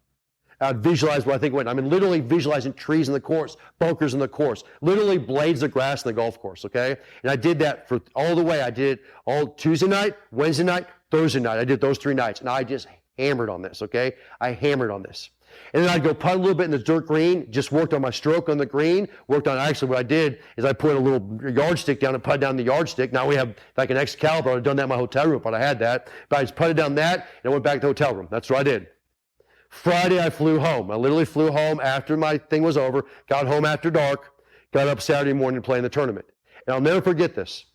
I'd visualize what I think went. I mean, literally visualizing trees in the course, bunkers in the course, literally blades of grass in the golf course, okay? And I did that for all the way. I did it all Tuesday night, Wednesday night, Thursday night. I did those 3 nights, and I just hammered on this, okay? I hammered on this. And then I'd go putt a little bit in the dirt green, just worked on my stroke on the green, actually what I did is I put a little yardstick down and putted down the yardstick. Now we have like an Excalibur. I would have done that in my hotel room, but I had that. But I just putted down that and I went back to the hotel room. That's what I did. Friday I flew home. I literally flew home after my thing was over, got home after dark, got up Saturday morning to play in the tournament. And I'll never forget this.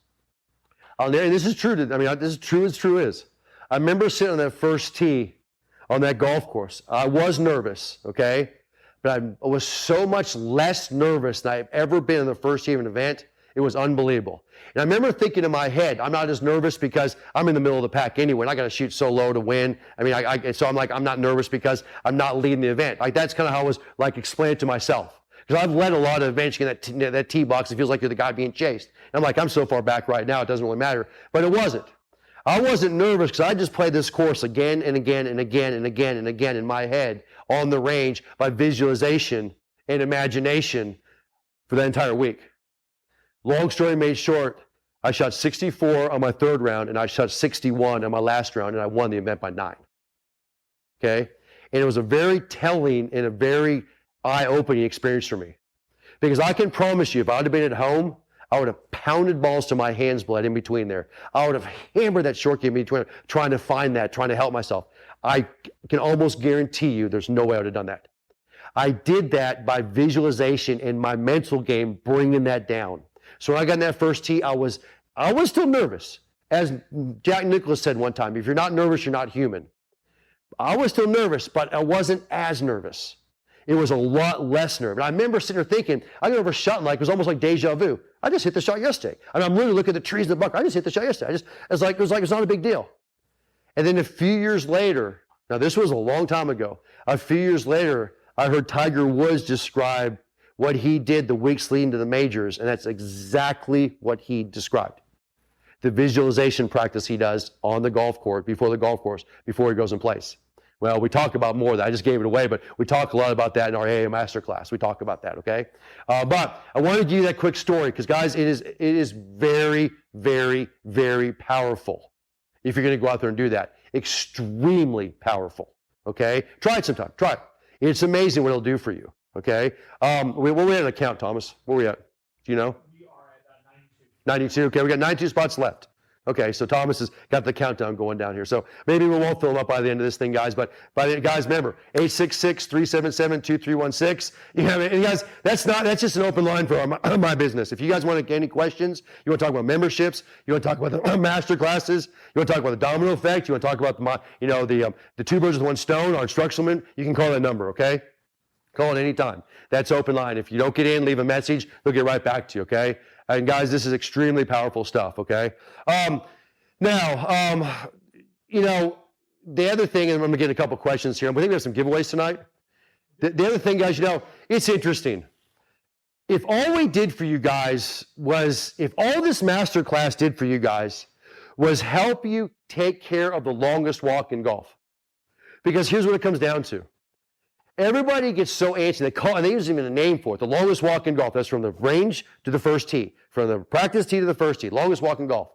And this is true. This is true as true is. I remember sitting on that first tee on that golf course. I was nervous, okay? But I was so much less nervous than I've ever been in the first tee of an event. It was unbelievable. And I remember thinking in my head, I'm not as nervous because I'm in the middle of the pack anyway, and I got to shoot so low to win. So I'm like, I'm not nervous because I'm not leading the event. Like, that's kind of how I was like explaining it to myself. Because I've led a lot of events, you get that tee box, it feels like you're the guy being chased. And I'm like, I'm so far back right now, it doesn't really matter. But it wasn't. I wasn't nervous because I just played this course again and again and again and again and again in my head on the range by visualization and imagination for that entire week. Long story made short, I shot 64 on my 3rd round and I shot 61 on my last round and I won the event by 9. Okay? And it was a very telling and a very eye-opening experience for me. Because I can promise you, if I would have been at home, I would have pounded balls to my hands bled in between there. I would have hammered that short game in between, trying to find that, trying to help myself. I can almost guarantee you there's no way I would have done that. I did that by visualization and my mental game bringing that down. So when I got in that first tee, I was still nervous. As Jack Nicklaus said one time, if you're not nervous, you're not human. I was still nervous, but I wasn't as nervous. It was a lot less nerve. And I remember sitting there thinking, I got over shot like it was almost like deja vu. I just hit the shot yesterday. And I'm literally looking at the trees in the bunker. I just hit the shot yesterday. It was like it's not a big deal. And then a few years later, now this was a long time ago, a few years later, I heard Tiger Woods describe what he did the weeks leading to the majors, and that's exactly what he described. The visualization practice he does on the golf course, before he goes and plays. Well, we talk about more of that. I just gave it away, but we talk a lot about that in our AA Masterclass. We talk about that, okay? But I wanted to give you that quick story because, guys, it is very, very, very powerful if you're going to go out there and do that. Extremely powerful, okay? Try it sometime. Try it. It's amazing what it'll do for you, okay? Where are we at the count, Thomas? Where are we at? Do you know? We are at 92. 92, okay. We got 92 spots left. Okay, so Thomas has got the countdown going down here. So maybe we won't fill them up by the end of this thing, guys. But guys, remember, 866-377-2316. And guys, that's just an open line for my business. If you guys want to get any questions, you want to talk about memberships, you want to talk about the master classes, you want to talk about the domino effect, you want to talk about the 2 birds with 1 stone, our instructional, you can call that number, okay? Call it anytime. That's open line. If you don't get in, leave a message. They'll get right back to you, okay? And guys, this is extremely powerful stuff, okay? The other thing, and I'm going to get a couple questions here. I think we have some giveaways tonight. The other thing, guys, it's interesting. If all we did for you guys if all this master class did for you guys was help you take care of the longest walk in golf. Because here's what it comes down to. Everybody gets so antsy, and they use even a name for it, the longest walk in golf. That's from the range to the first tee, from the practice tee to the first tee, longest walk in golf.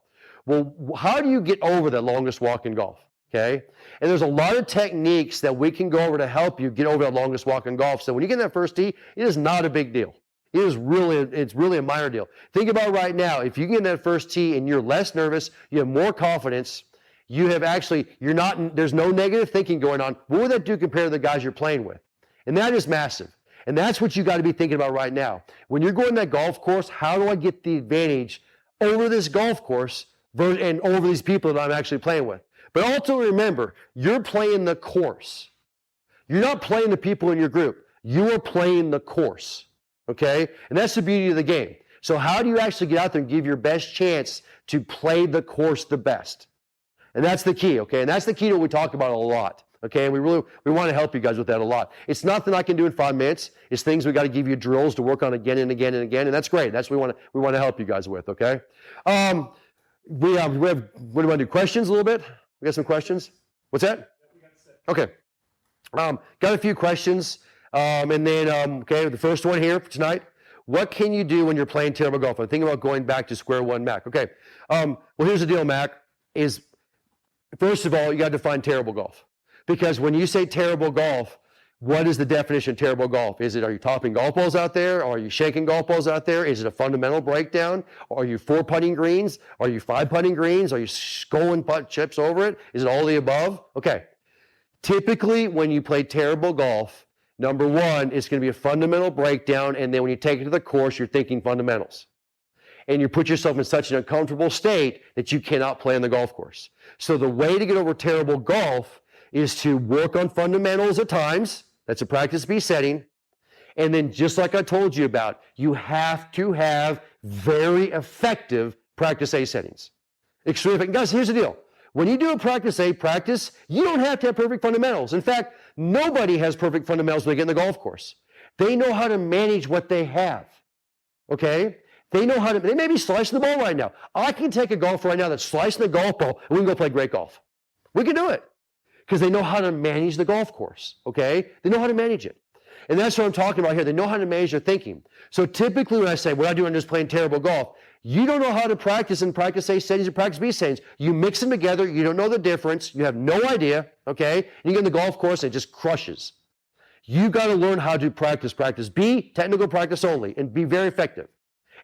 Well, how do you get over that longest walk in golf? Okay? And there's a lot of techniques that we can go over to help you get over that longest walk in golf. So when you get in that first tee, it is not a big deal. It's really a minor deal. Think about right now, if you get in that first tee and you're less nervous, you have more confidence, there's no negative thinking going on. What would that do compared to the guys you're playing with? And that is massive. And that's what you got to be thinking about right now. When you're going to that golf course, how do I get the advantage over this golf course and over these people that I'm actually playing with? But also remember, you're playing the course. You're not playing the people in your group. You are playing the course, okay? And that's the beauty of the game. So how do you actually get out there and give your best chance to play the course the best? And that's the key, okay? And that's the key to what we talk about a lot. Okay, and we want to help you guys with that a lot. It's nothing I can do in 5 minutes. It's things we got to give you drills to work on again and again and again, and that's great. That's what we want to help you guys with. Okay, we have what do we want to do? Questions a little bit? We got some questions. What's that? Okay, got a few questions, and then okay, the first one here for tonight. What can you do when you're playing terrible golf? I'm thinking about going back to square one, Mac. Okay, well here's the deal, Mac. Is first of all you got to define terrible golf. Because when you say terrible golf, what is the definition of terrible golf? Are you topping golf balls out there? Are you shaking golf balls out there? Is it a fundamental breakdown? Are you 4 putting greens? Are you 5 putting greens? Are you sculling putt chips over it? Is it all the above? Okay. Typically, when you play terrible golf, number one, it's going to be a fundamental breakdown, and then when you take it to the course, you're thinking fundamentals. And you put yourself in such an uncomfortable state that you cannot play on the golf course. So the way to get over terrible golf is to work on fundamentals at times. That's a practice B setting. And then just like I told you about, you have to have very effective practice A settings. Extremely effective. Guys, here's the deal. When you do a practice A practice, you don't have to have perfect fundamentals. In fact, nobody has perfect fundamentals when they get in the golf course. They know how to manage what they have. Okay? They may be slicing the ball right now. I can take a golfer right now that's slicing the golf ball and we can go play great golf. We can do it. Because they know how to manage the golf course, okay? They know how to manage it. And that's what I'm talking about here. They know how to manage their thinking. So typically when I say, what I do when I'm just playing terrible golf, you don't know how to practice in practice A settings and practice B settings. You mix them together. You don't know the difference. You have no idea, okay? And you get in the golf course and it just crushes. You've got to learn how to practice B, technical practice only, and be very effective.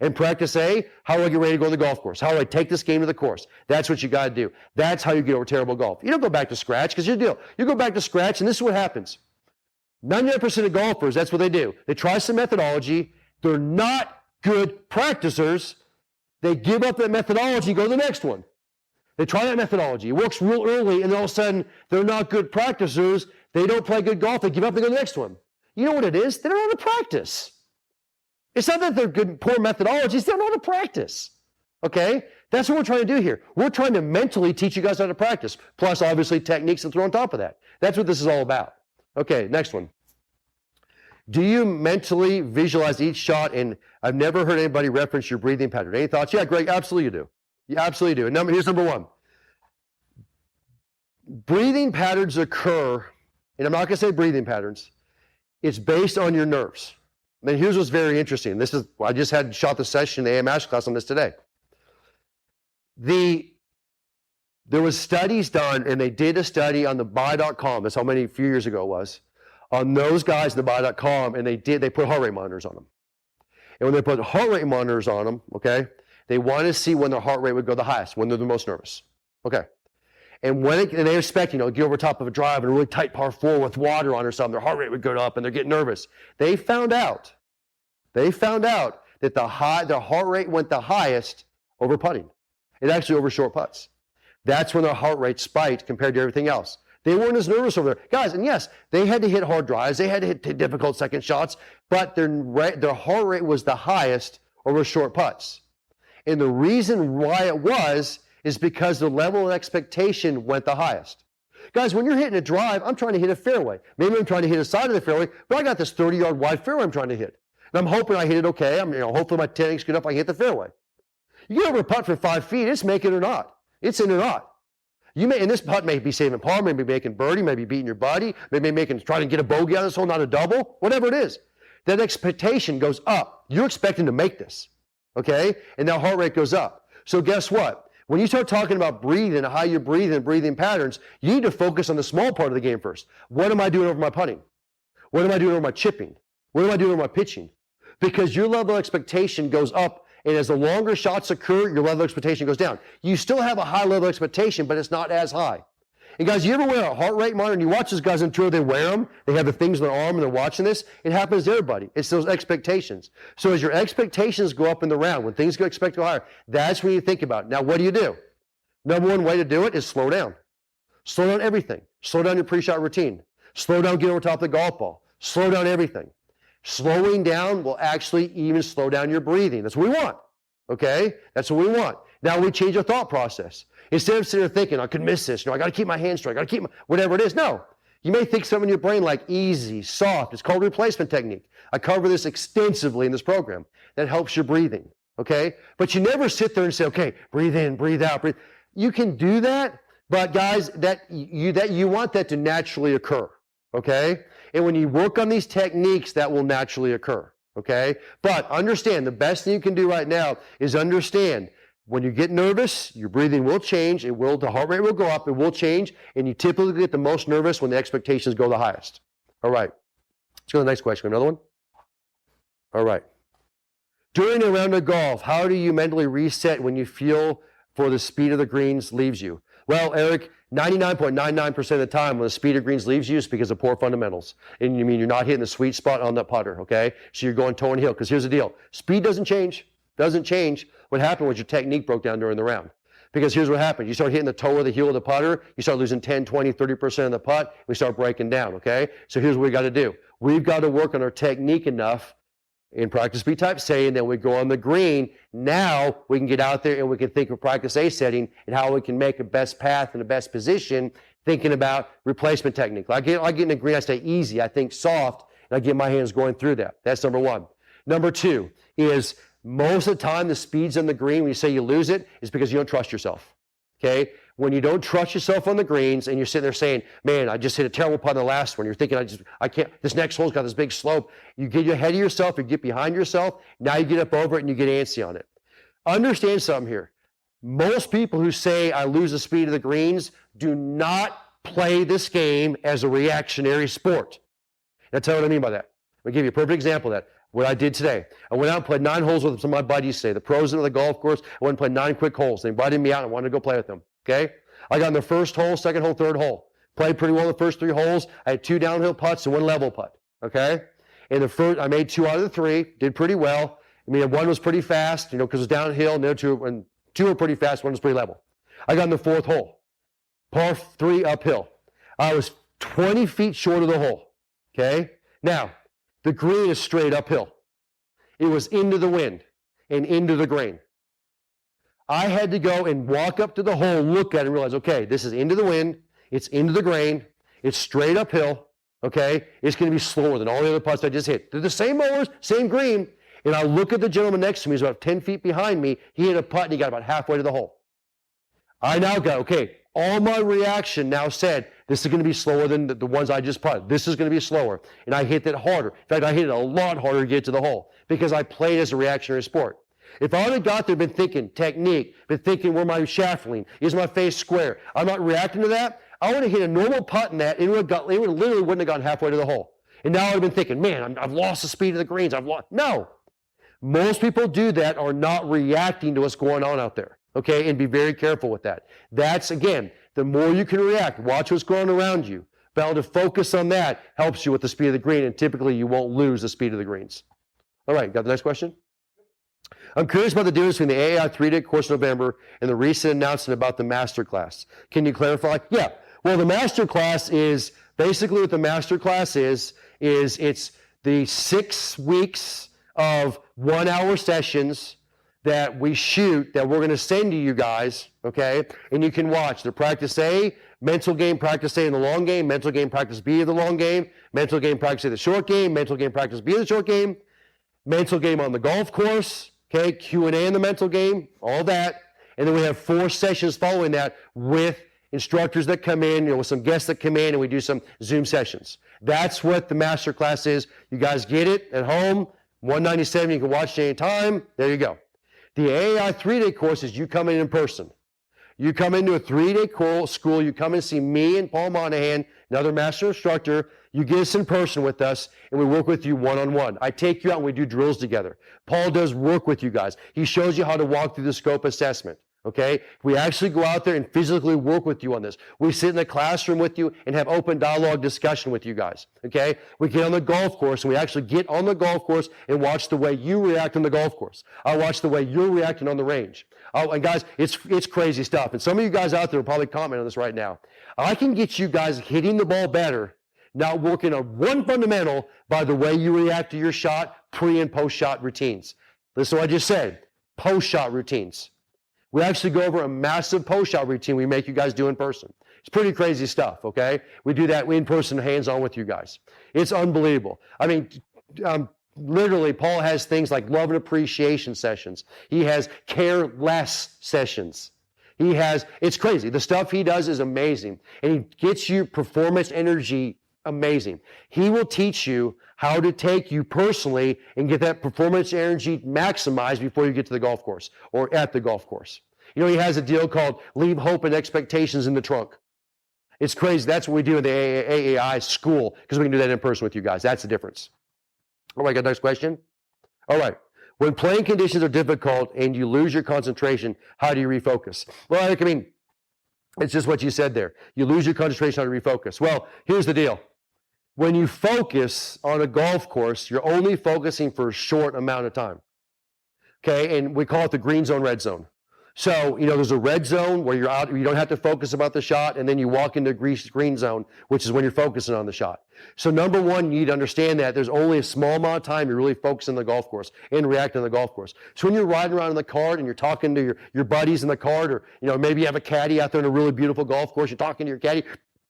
And practice A, how do I get ready to go to the golf course? How do I take this game to the course? That's what you got to do. That's how you get over terrible golf. You don't go back to scratch, because here's the deal. You go back to scratch, and this is what happens. 99% of golfers, that's what they do. They try some methodology. They're not good practicers. They give up that methodology, go to the next one. They try that methodology. It works real early, and all of a sudden, they're not good practicers. They don't play good golf. They give up, they go to the next one. You know what it is? They don't know how to practice. It's not that they're good, poor methodologies. They don't know how to practice. Okay? That's what we're trying to do here. We're trying to mentally teach you guys how to practice, plus obviously techniques and throw on top of that. That's what this is all about. Okay, next one. Do you mentally visualize each shot? And I've never heard anybody reference your breathing pattern. Any thoughts? Yeah, Greg, absolutely you do. You absolutely do. And here's number one. Breathing patterns occur, and I'm not going to say breathing patterns. It's based on your nerves. Then here's what's very interesting. I just shot the session in the AM Master class on this today. There was studies done, and they did a study on the buy.com. That's a few years ago it was, on those guys in the buy.com, and they put heart rate monitors on them. And when they put heart rate monitors on them, okay, they wanted to see when their heart rate would go the highest, when they're the most nervous. Okay. And they expect, get over top of a drive and a really tight par 4 with water on or something, their heart rate would go up and they're getting nervous. They found out that their heart rate went the highest over putting. It actually over short putts. That's when their heart rate spiked compared to everything else. They weren't as nervous over there. Guys, and yes, they had to hit hard drives, they had to hit difficult second shots, but their heart rate was the highest over short putts. And the reason why it was is because the level of expectation went the highest. Guys, when you're hitting a drive, I'm trying to hit a fairway. Maybe I'm trying to hit a side of the fairway, but I got this 30-yard wide fairway I'm trying to hit. And I'm hoping I hit it okay. Hopefully my technique's good enough I hit the fairway. You get over a putt for 5 feet, it's make it or not. It's in or not. And this putt may be saving par, maybe making birdie, maybe beating your buddy, maybe trying to get a bogey out of this hole, not a double, whatever it is. That expectation goes up. You're expecting to make this, okay? And that heart rate goes up. So guess what? When you start talking about breathing and how you're breathing and breathing patterns, you need to focus on the small part of the game first. What am I doing over my putting? What am I doing over my chipping? What am I doing over my pitching? Because your level of expectation goes up, and as the longer shots occur, your level of expectation goes down. You still have a high level of expectation, but it's not as high. And guys, you ever wear a heart rate monitor and you watch those guys on tour, they wear them, they have the things on their arm and they're watching this? It happens to everybody. It's those expectations. So as your expectations go up in the round, when things go expect to go higher, that's when you think about it. Now, what do? Number one way to do it is slow down. Slow down everything. Slow down your pre-shot routine. Slow down getting over top of the golf ball. Slow down everything. Slowing down will actually even slow down your breathing. That's what we want, okay? That's what we want. Now we change our thought process. Instead of sitting there thinking, I could miss this, I got to keep my hands straight, I got to keep whatever it is. No, you may think something in your brain like easy, soft. It's called replacement technique. I cover this extensively in this program. That helps your breathing, okay? But you never sit there and say, okay, breathe in, breathe out, breathe. You can do that, but guys, you want that to naturally occur, okay? And when you work on these techniques, that will naturally occur, okay? But understand, the best thing you can do right now is understand when you get nervous, your breathing will change. The heart rate will go up, it will change, and you typically get the most nervous when the expectations go the highest. All right, let's go to the next question. Another one? All right. During a round of golf, how do you mentally reset when you feel for the speed of the greens leaves you? Well, Eric, 99.99% of the time when the speed of greens leaves you, it's because of poor fundamentals. And you mean you're not hitting the sweet spot on that putter, okay? So you're going toe and heel, because here's the deal. Speed doesn't change. What happened was your technique broke down during the round. Because here's what happened. You start hitting the toe or the heel of the putter, you start losing 10, 20, 30% of the putt, we start breaking down, okay? So here's what we got to do. We've got to work on our technique enough in practice B type saying that we go on the green. Now we can get out there and we can think of practice A setting and how we can make a best path and a best position, thinking about replacement technique. I get in the green, I stay easy, I think soft, and I get my hands going through that. That's number one. Number two is most of the time the speed's on the green, when you say you lose it, is because you don't trust yourself, okay? When you don't trust yourself on the greens and you're sitting there saying, man, I just hit a terrible putt on the last one. You're thinking, I can't, this next hole's got this big slope. You get ahead of yourself, you get behind yourself, now you get up over it and you get antsy on it. Understand something here. Most people who say I lose the speed of the greens do not play this game as a reactionary sport. Now tell you what I mean by that. I'll give you a perfect example of that. What I did today. I went out and played 9 holes with some of my buddies today. The pros of the golf course. I went and played 9 quick holes. They invited me out and I wanted to go play with them. Okay? I got in the first hole, second hole, third hole. Played pretty well the first 3 holes. I had 2 downhill putts and 1 level putt. Okay? In the first, I made 2 out of the 3. Did pretty well. I mean, 1 was pretty fast, because it was downhill, and the other 2 were pretty fast, 1 was pretty level. I got in the 4th hole. Par 3 uphill. I was 20 feet short of the hole. Okay? Now, the green is straight uphill. It was into the wind and into the green. I had to go and walk up to the hole, look at it, and realize, okay, this is into the wind, it's into the grain, it's straight uphill, okay? It's going to be slower than all the other putts I just hit. They're the same mowers, same green, and I look at the gentleman next to me, he's about 10 feet behind me, he hit a putt and he got about halfway to the hole. I now go, okay, all my reaction now said, this is going to be slower than the ones I just putted. This is going to be slower. And I hit that harder. In fact, I hit it a lot harder to get to the hole because I played as a reactionary sport. If I would have got there, been thinking technique, been thinking where my shaft lean, is my face square, I'm not reacting to that, I would have hit a normal putt in that, and it literally wouldn't have gone halfway to the hole. And now I would have been thinking, man, I've lost the speed of the greens. No. Most people do that are not reacting to what's going on out there. Okay, and be very careful with that. That's, again, the more you can react, watch what's going on around you. Be able to focus on that helps you with the speed of the green, and typically you won't lose the speed of the greens. All right, got the next question? I'm curious about the difference between the AAI 3-day course in November and the recent announcement about the master class. Can you clarify? Yeah, well, the master class is, basically what the master class is it's the 6 weeks of 1-hour sessions that we shoot, that we're going to send to you guys, okay? And you can watch the practice A, mental game practice A in the long game, mental game practice B in the long game, mental game practice A in the short game, mental game practice B in the short game, mental game on the golf course, okay? Q&A in the mental game, all that. And then we have 4 sessions following that with instructors that come in, with some guests that come in, and we do some Zoom sessions. That's what the master class is. You guys get it at home, $197. You can watch it anytime. There you go. The AAI 3-day course is you come in person. You come into a 3-day school, you come and see me and Paul Monahan, another master instructor. You get us in person with us, and we work with you one-on-one. I take you out and we do drills together. Paul does work with you guys. He shows you how to walk through the scope assessment, okay? We actually go out there and physically work with you on this. We sit in the classroom with you and have open dialogue discussion with you guys, okay? We get on the golf course, and we actually get on the golf course and watch the way you react on the golf course. I watch the way you're reacting on the range. Oh, and guys, it's crazy stuff. And some of you guys out there will probably comment on this right now. I can get you guys hitting the ball better, not working on one fundamental, by the way you react to your shot, pre and post shot routines. Listen to what I just said, post shot routines. We actually go over a massive post shot routine we make you guys do in person. It's pretty crazy stuff, okay? We do that in person, hands-on with you guys. It's unbelievable. I mean, literally, Paul has things like love and appreciation sessions. He has care less sessions. It's crazy. The stuff he does is amazing. And he gets you performance energy amazing. He will teach you how to take you personally and get that performance energy maximized before you get to the golf course or at the golf course. You know, he has a deal called leave hope and expectations in the trunk. It's crazy. That's what we do in the AAI school, because we can do that in person with you guys. That's the difference. All right, got next question? All right. When playing conditions are difficult and you lose your concentration, how do you refocus? Well, I mean, it's just what you said there. You lose your concentration, how to refocus. Well, here's the deal. When you focus on a golf course, you're only focusing for a short amount of time. Okay, and we call it the green zone, red zone. So, you know, there's a red zone where you're out, you don't have to focus about the shot, and then you walk into green zone, which is when you're focusing on the shot. So number one, you need to understand that there's only a small amount of time you're really focusing on the golf course and reacting on the golf course. So when you're riding around in the cart and you're talking to your buddies in the cart, or, you know, maybe you have a caddy out there in a really beautiful golf course, you're talking to your caddy,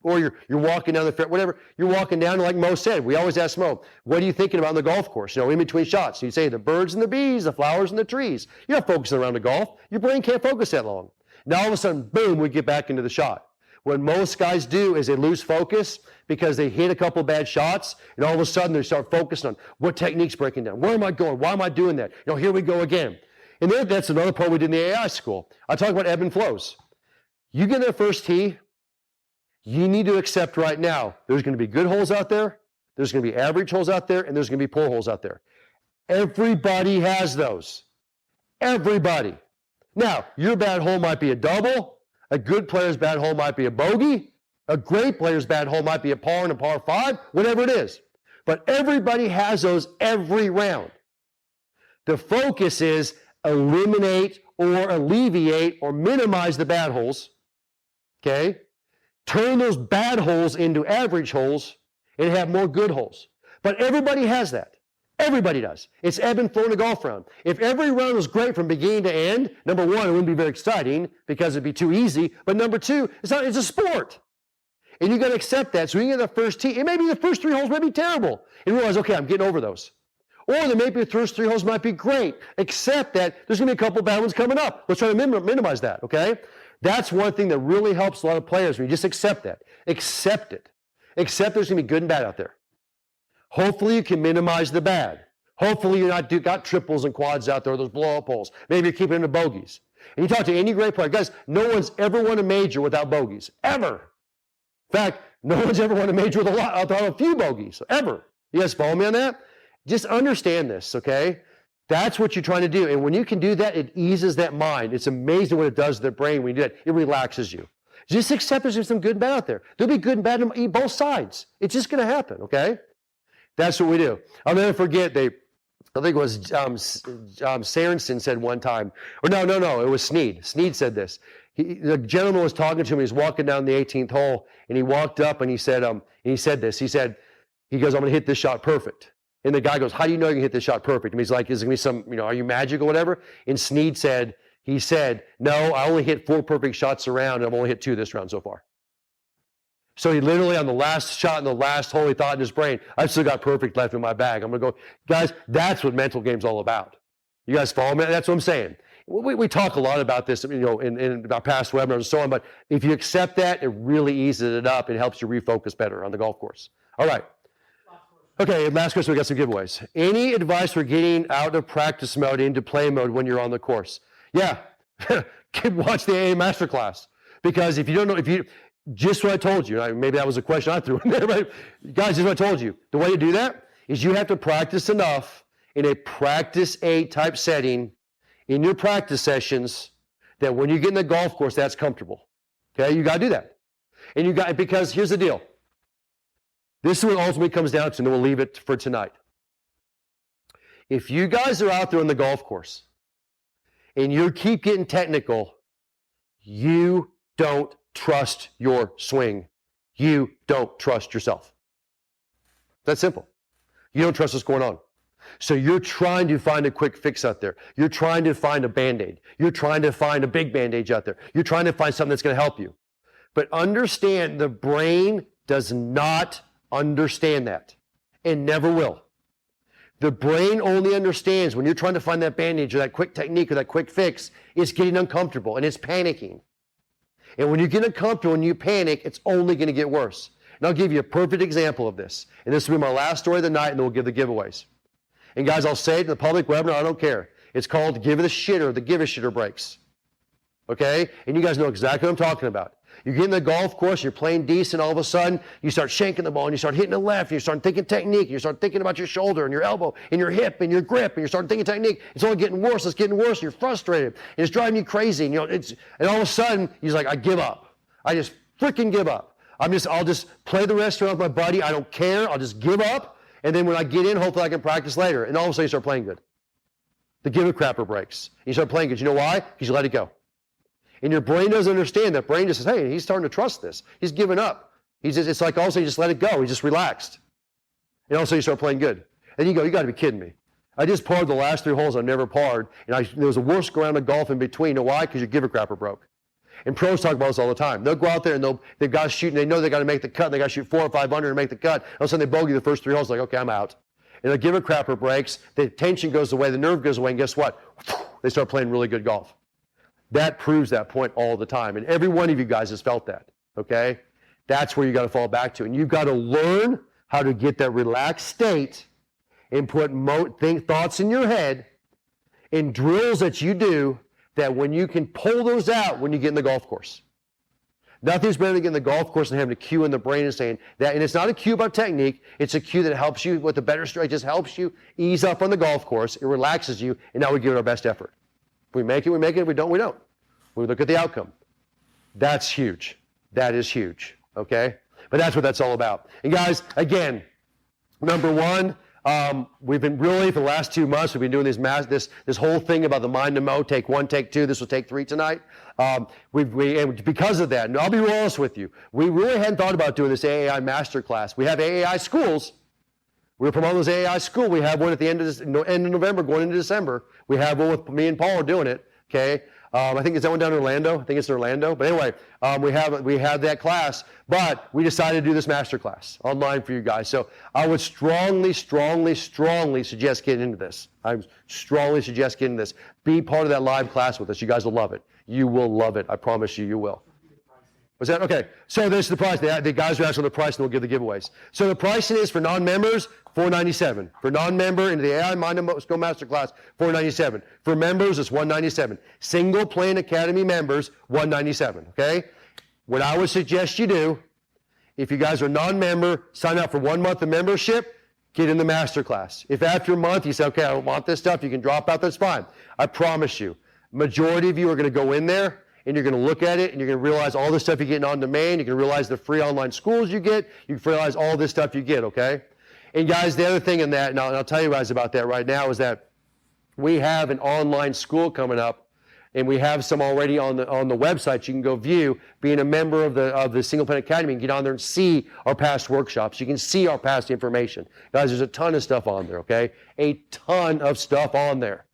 or you're walking down the fair, whatever, you're walking down, like Mo said, we always ask Mo, what are you thinking about on the golf course, you know, in between shots? So you say the birds and the bees, the flowers and the trees. You're not focusing around the golf. Your brain can't focus that long. Now all of a sudden, boom, we get back into the shot. What most guys do is they lose focus because they hit a couple bad shots, and all of a sudden they start focusing on what technique's breaking down. Where am I going? Why am I doing that? You know, here we go again. And then that's another part we did in the AI school. I talk about ebb and flows. You get that first tee, you need to accept right now, there's going to be good holes out there, there's going to be average holes out there, and there's going to be poor holes out there. Everybody has those. Everybody. Now, your bad hole might be a double, a good player's bad hole might be a bogey, a great player's bad hole might be a par and a par 5, whatever it is. But everybody has those every round. The focus is eliminate or alleviate or minimize the bad holes, okay? Turn those bad holes into average holes and have more good holes. But everybody has that. Everybody does. It's ebb and flow in a golf round. If every round was great from beginning to end, number one, it wouldn't be very exciting because it'd be too easy. But number two, it's a sport. And you got to accept that. So you get the first tee. It may be the first 3 holes may be terrible. And realize, okay, I'm getting over those. Or there may be the first 3 holes might be great. Accept that there's going to be a couple bad ones coming up. Let's try to minimize that, okay? That's one thing that really helps a lot of players when you just accept that. Accept it. Accept there's going to be good and bad out there. Hopefully you can minimize the bad. Hopefully you're not got triples and quads out there, or those blow-up holes. Maybe you're keeping it in the bogeys. And you talk to any great player. Guys, no one's ever won a major without bogeys. Ever. In fact, no one's ever won a major without a few bogeys. Ever. You guys follow me on that? Just understand this, okay? That's what you're trying to do. And when you can do that, it eases that mind. It's amazing what it does to the brain when you do that. It relaxes you. Just accept there's some good and bad out there. There'll be good and bad on both sides. It's just going to happen, okay? That's what we do. I'll never forget, I think it was Sarensen said one time, or no, it was Snead. Snead said this. The gentleman was talking to him. He was walking down the 18th hole, and he walked up and he said this. He goes, I'm going to hit this shot perfect. And the guy goes, how do you know you can hit this shot perfect? And he's like, is it going to be some, are you magic or whatever? And Snead said, no, I only hit 4 perfect shots around, and I've only hit 2 this round so far. So he literally, on the last shot in the last hole, he thought in his brain, I've still got perfect left in my bag. I'm going to go. Guys, that's what mental game's all about. You guys follow me? That's what I'm saying. we talk a lot about this, in our past webinars and so on, but if you accept that, it really eases it up. It helps you refocus better on the golf course. All right. Okay, last question, we got some giveaways. Any advice for getting out of practice mode into play mode when you're on the course? Yeah, watch the AA Masterclass. Because if you don't know, just what I told you, maybe that was a question I threw in there, but guys, just what I told you. The way to do that is you have to practice enough in a practice 8 type setting in your practice sessions that when you get in the golf course, that's comfortable. Okay, you got to do that. And because here's the deal. This is what ultimately comes down to, and then we'll leave it for tonight. If you guys are out there on the golf course and you keep getting technical, you don't trust your swing. You don't trust yourself. That's simple. You don't trust what's going on. So you're trying to find a quick fix out there. You're trying to find a Band-Aid. You're trying to find a big Band-Aid out there. You're trying to find something that's going to help you. But understand the brain does not understand that and never will. The brain only understands when you're trying to find that Band-Aid or that quick technique or that quick fix, it's getting uncomfortable and it's panicking. And when you get uncomfortable and you panic, it's only going to get worse. And I'll give you a perfect example of this. And this will be my last story of the night, and then we'll give the giveaways. And guys, I'll say it in the public webinar, I don't care. It's called Give It a Shitter, the Give a Shitter breaks. Okay? And you guys know exactly what I'm talking about. You get in the golf course, you're playing decent, all of a sudden, you start shanking the ball, and you start hitting the left, and you start thinking technique, and you start thinking about your shoulder, and your elbow, and your hip, and your grip, and you start thinking technique. It's only getting worse, it's getting worse, and you're frustrated, and it's driving you crazy, and and all of a sudden, he's like, I give up. I just freaking give up. I'll just play the rest around with my buddy, I don't care, I'll just give up, and then when I get in, hopefully I can practice later. And all of a sudden, you start playing good. The give a crapper breaks. You start playing good. You know why? Because you let it go. And your brain doesn't understand. That brain just says, hey, he's starting to trust this. He's given up. It's like all of a sudden you just let it go. He just relaxed. And all of a sudden you start playing good. And you go, you got to be kidding me. I just parred the last 3 holes I never parred, and there was a worse round of golf in between. You know why? Because your give a crapper broke. And pros talk about this all the time. They'll go out there and they've got to shoot, and they know they got to make the cut. They got to shoot 400 or 500 to make the cut. All of a sudden they bogey the first 3 holes, like, okay, I'm out. And the give a crapper breaks, the tension goes away, the nerve goes away, and guess what? They start playing really good golf. That proves that point all the time. And every one of you guys has felt that, okay? That's where you got to fall back to. And you've got to learn how to get that relaxed state and put thoughts in your head and drills that you do that when you can pull those out when you get in the golf course. Nothing's better than getting in the golf course and having a cue in the brain and saying that. And it's not a cue about technique. It's a cue that helps you with a better stroke. It just helps you ease up on the golf course. It relaxes you. And now we give it our best effort. If we make it, we make it. If we don't, we don't. We look at the outcome. That's huge. That is huge. Okay? But that's what that's all about. And guys, again, number one, we've been really, for the last 2 months, we've been doing this whole thing about the mind to Moe, take 1, take 2. This will take 3 tonight. And because of that, and I'll be real honest with you, we really hadn't thought about doing this AAI masterclass. We have AAI schools. We're promoting this AAI school. We have one at the end of November, going into December. We have one with me and Paul are doing it. Okay. I think it's that one down in Orlando. I think it's in Orlando. But anyway, we have that class, but we decided to do this master class online for you guys. So I would strongly suggest getting into this. I strongly suggest getting this. Be part of that live class with us. You guys will love it. You will love it. I promise you, you will. Was that okay? So this is the price. The guys are asking the price, and we'll give the giveaways. So the pricing is for non-members, $497. For non-member into the AI Mind and Skill Masterclass, $497. For members, it's $197. Single Plan Academy members, $197. Okay. What I would suggest you do, if you guys are non-member, sign up for 1 month of membership. Get in the masterclass. If after a month you say, okay, I don't want this stuff, you can drop out. That's fine. I promise you, majority of you are going to go in there. And you're going to look at it, and you're going to realize all the stuff you're getting on demand. You can realize the free online schools you get. You can realize all this stuff you get, okay? And guys, the other thing in that, and I'll tell you guys about that right now, is that we have an online school coming up, and we have some already on the website you can go view. Being a member of the Single Plan Academy, you can get on there and see our past workshops. You can see our past information. Guys, there's a ton of stuff on there, okay? A ton of stuff on there,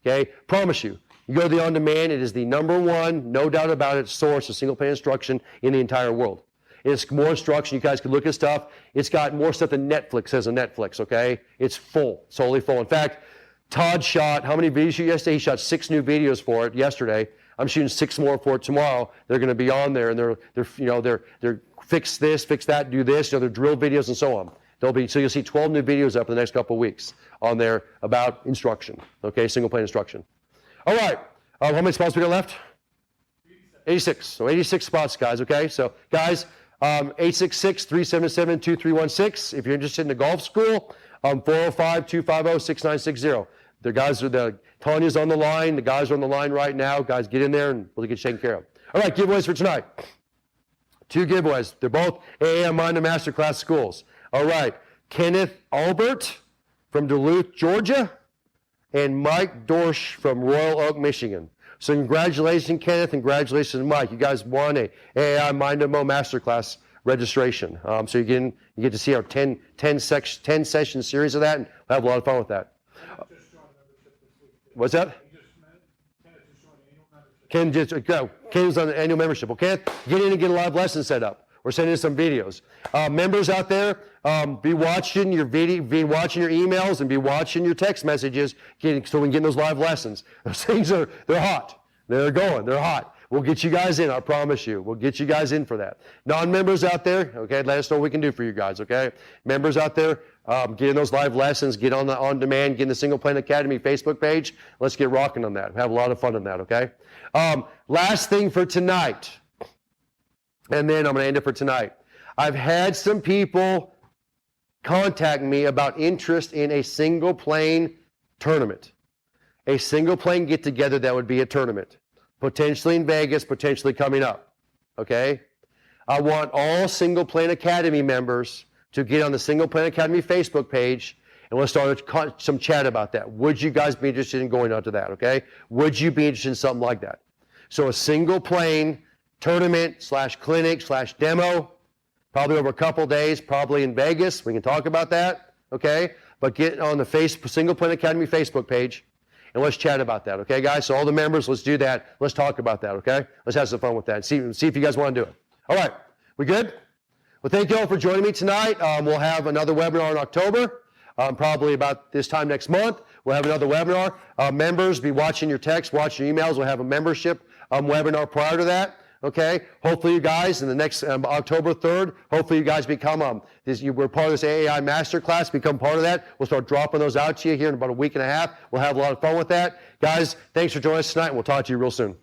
okay? Promise you. You go to the on-demand, it is the #1, no doubt about it, source of single-plan instruction in the entire world. It's more instruction. You guys can look at stuff. It's got more stuff than Netflix has on Netflix, okay? It's full, solely full. In fact, Todd shot, how many videos yesterday? He shot 6 new videos for it yesterday. I'm shooting 6 more for it tomorrow. They're going to be on there, and they're fix this, fix that, do this. They're drill videos and so on. So you'll see 12 new videos up in the next couple of weeks on there about instruction. Okay, single plane instruction. All right. How many spots we got left? 86. So 86 spots, guys. Okay. So guys, 866-377-2316. If you're interested in the golf school, 405-250-6960. The guys Tanya's on the line. The guys are on the line right now. Guys, get in there and we'll get you taken care of. All right, giveaways for tonight. 2 giveaways. They're both AAM Mind Masterclass schools. All right, Kenneth Albert from Duluth, Georgia, and Mike Dorsch from Royal Oak, Michigan. So congratulations, Kenneth, and congratulations, Mike. You guys won a AAI Mind Mo Masterclass registration. So you get to see our 10 session series of that, and we'll have a lot of fun with that. What's that? Ken Ken's on the annual membership. Okay, get in and get a live lesson set up. We're sending some videos. Members out there, be watching your video, be watching your emails, and be watching your text messages, so we can get those live lessons. Those things they're hot. They're hot. We'll get you guys in, I promise you. We'll get you guys in for that. Non-members out there, okay, let us know what we can do for you guys, okay? Members out there, get in those live lessons, get on the on-demand, get in the Single Plane Academy Facebook page. Let's get rocking on that. Have a lot of fun on that, okay? Last thing for tonight, and then I'm going to end it for tonight. I've had some people contact me about interest in a single plane tournament. A single plane get-together that would be a tournament. Potentially in Vegas, potentially coming up, okay? I want all Single Plane Academy members to get on the Single Plane Academy Facebook page, and we'll start some chat about that. Would you guys be interested in going on to that, okay? Would you be interested in something like that? So a single plane tournament / clinic / demo, probably over a couple days, probably in Vegas. We can talk about that, okay? But get on the Single Plane Academy Facebook page, and let's chat about that, okay, guys? So all the members, let's do that. Let's talk about that, okay? Let's have some fun with that. See if you guys want to do it. All right, we good? Well, thank you all for joining me tonight. We'll have another webinar in October, probably about this time next month. We'll have another webinar. Members, be watching your texts, watching your emails. We'll have a membership webinar prior to that. Okay, hopefully you guys in the next October 3rd, hopefully you guys become we're part of this AAI Masterclass, become part of that. We'll start dropping those out to you here in about a week and a half. We'll have a lot of fun with that. Guys, thanks for joining us tonight, and we'll talk to you real soon.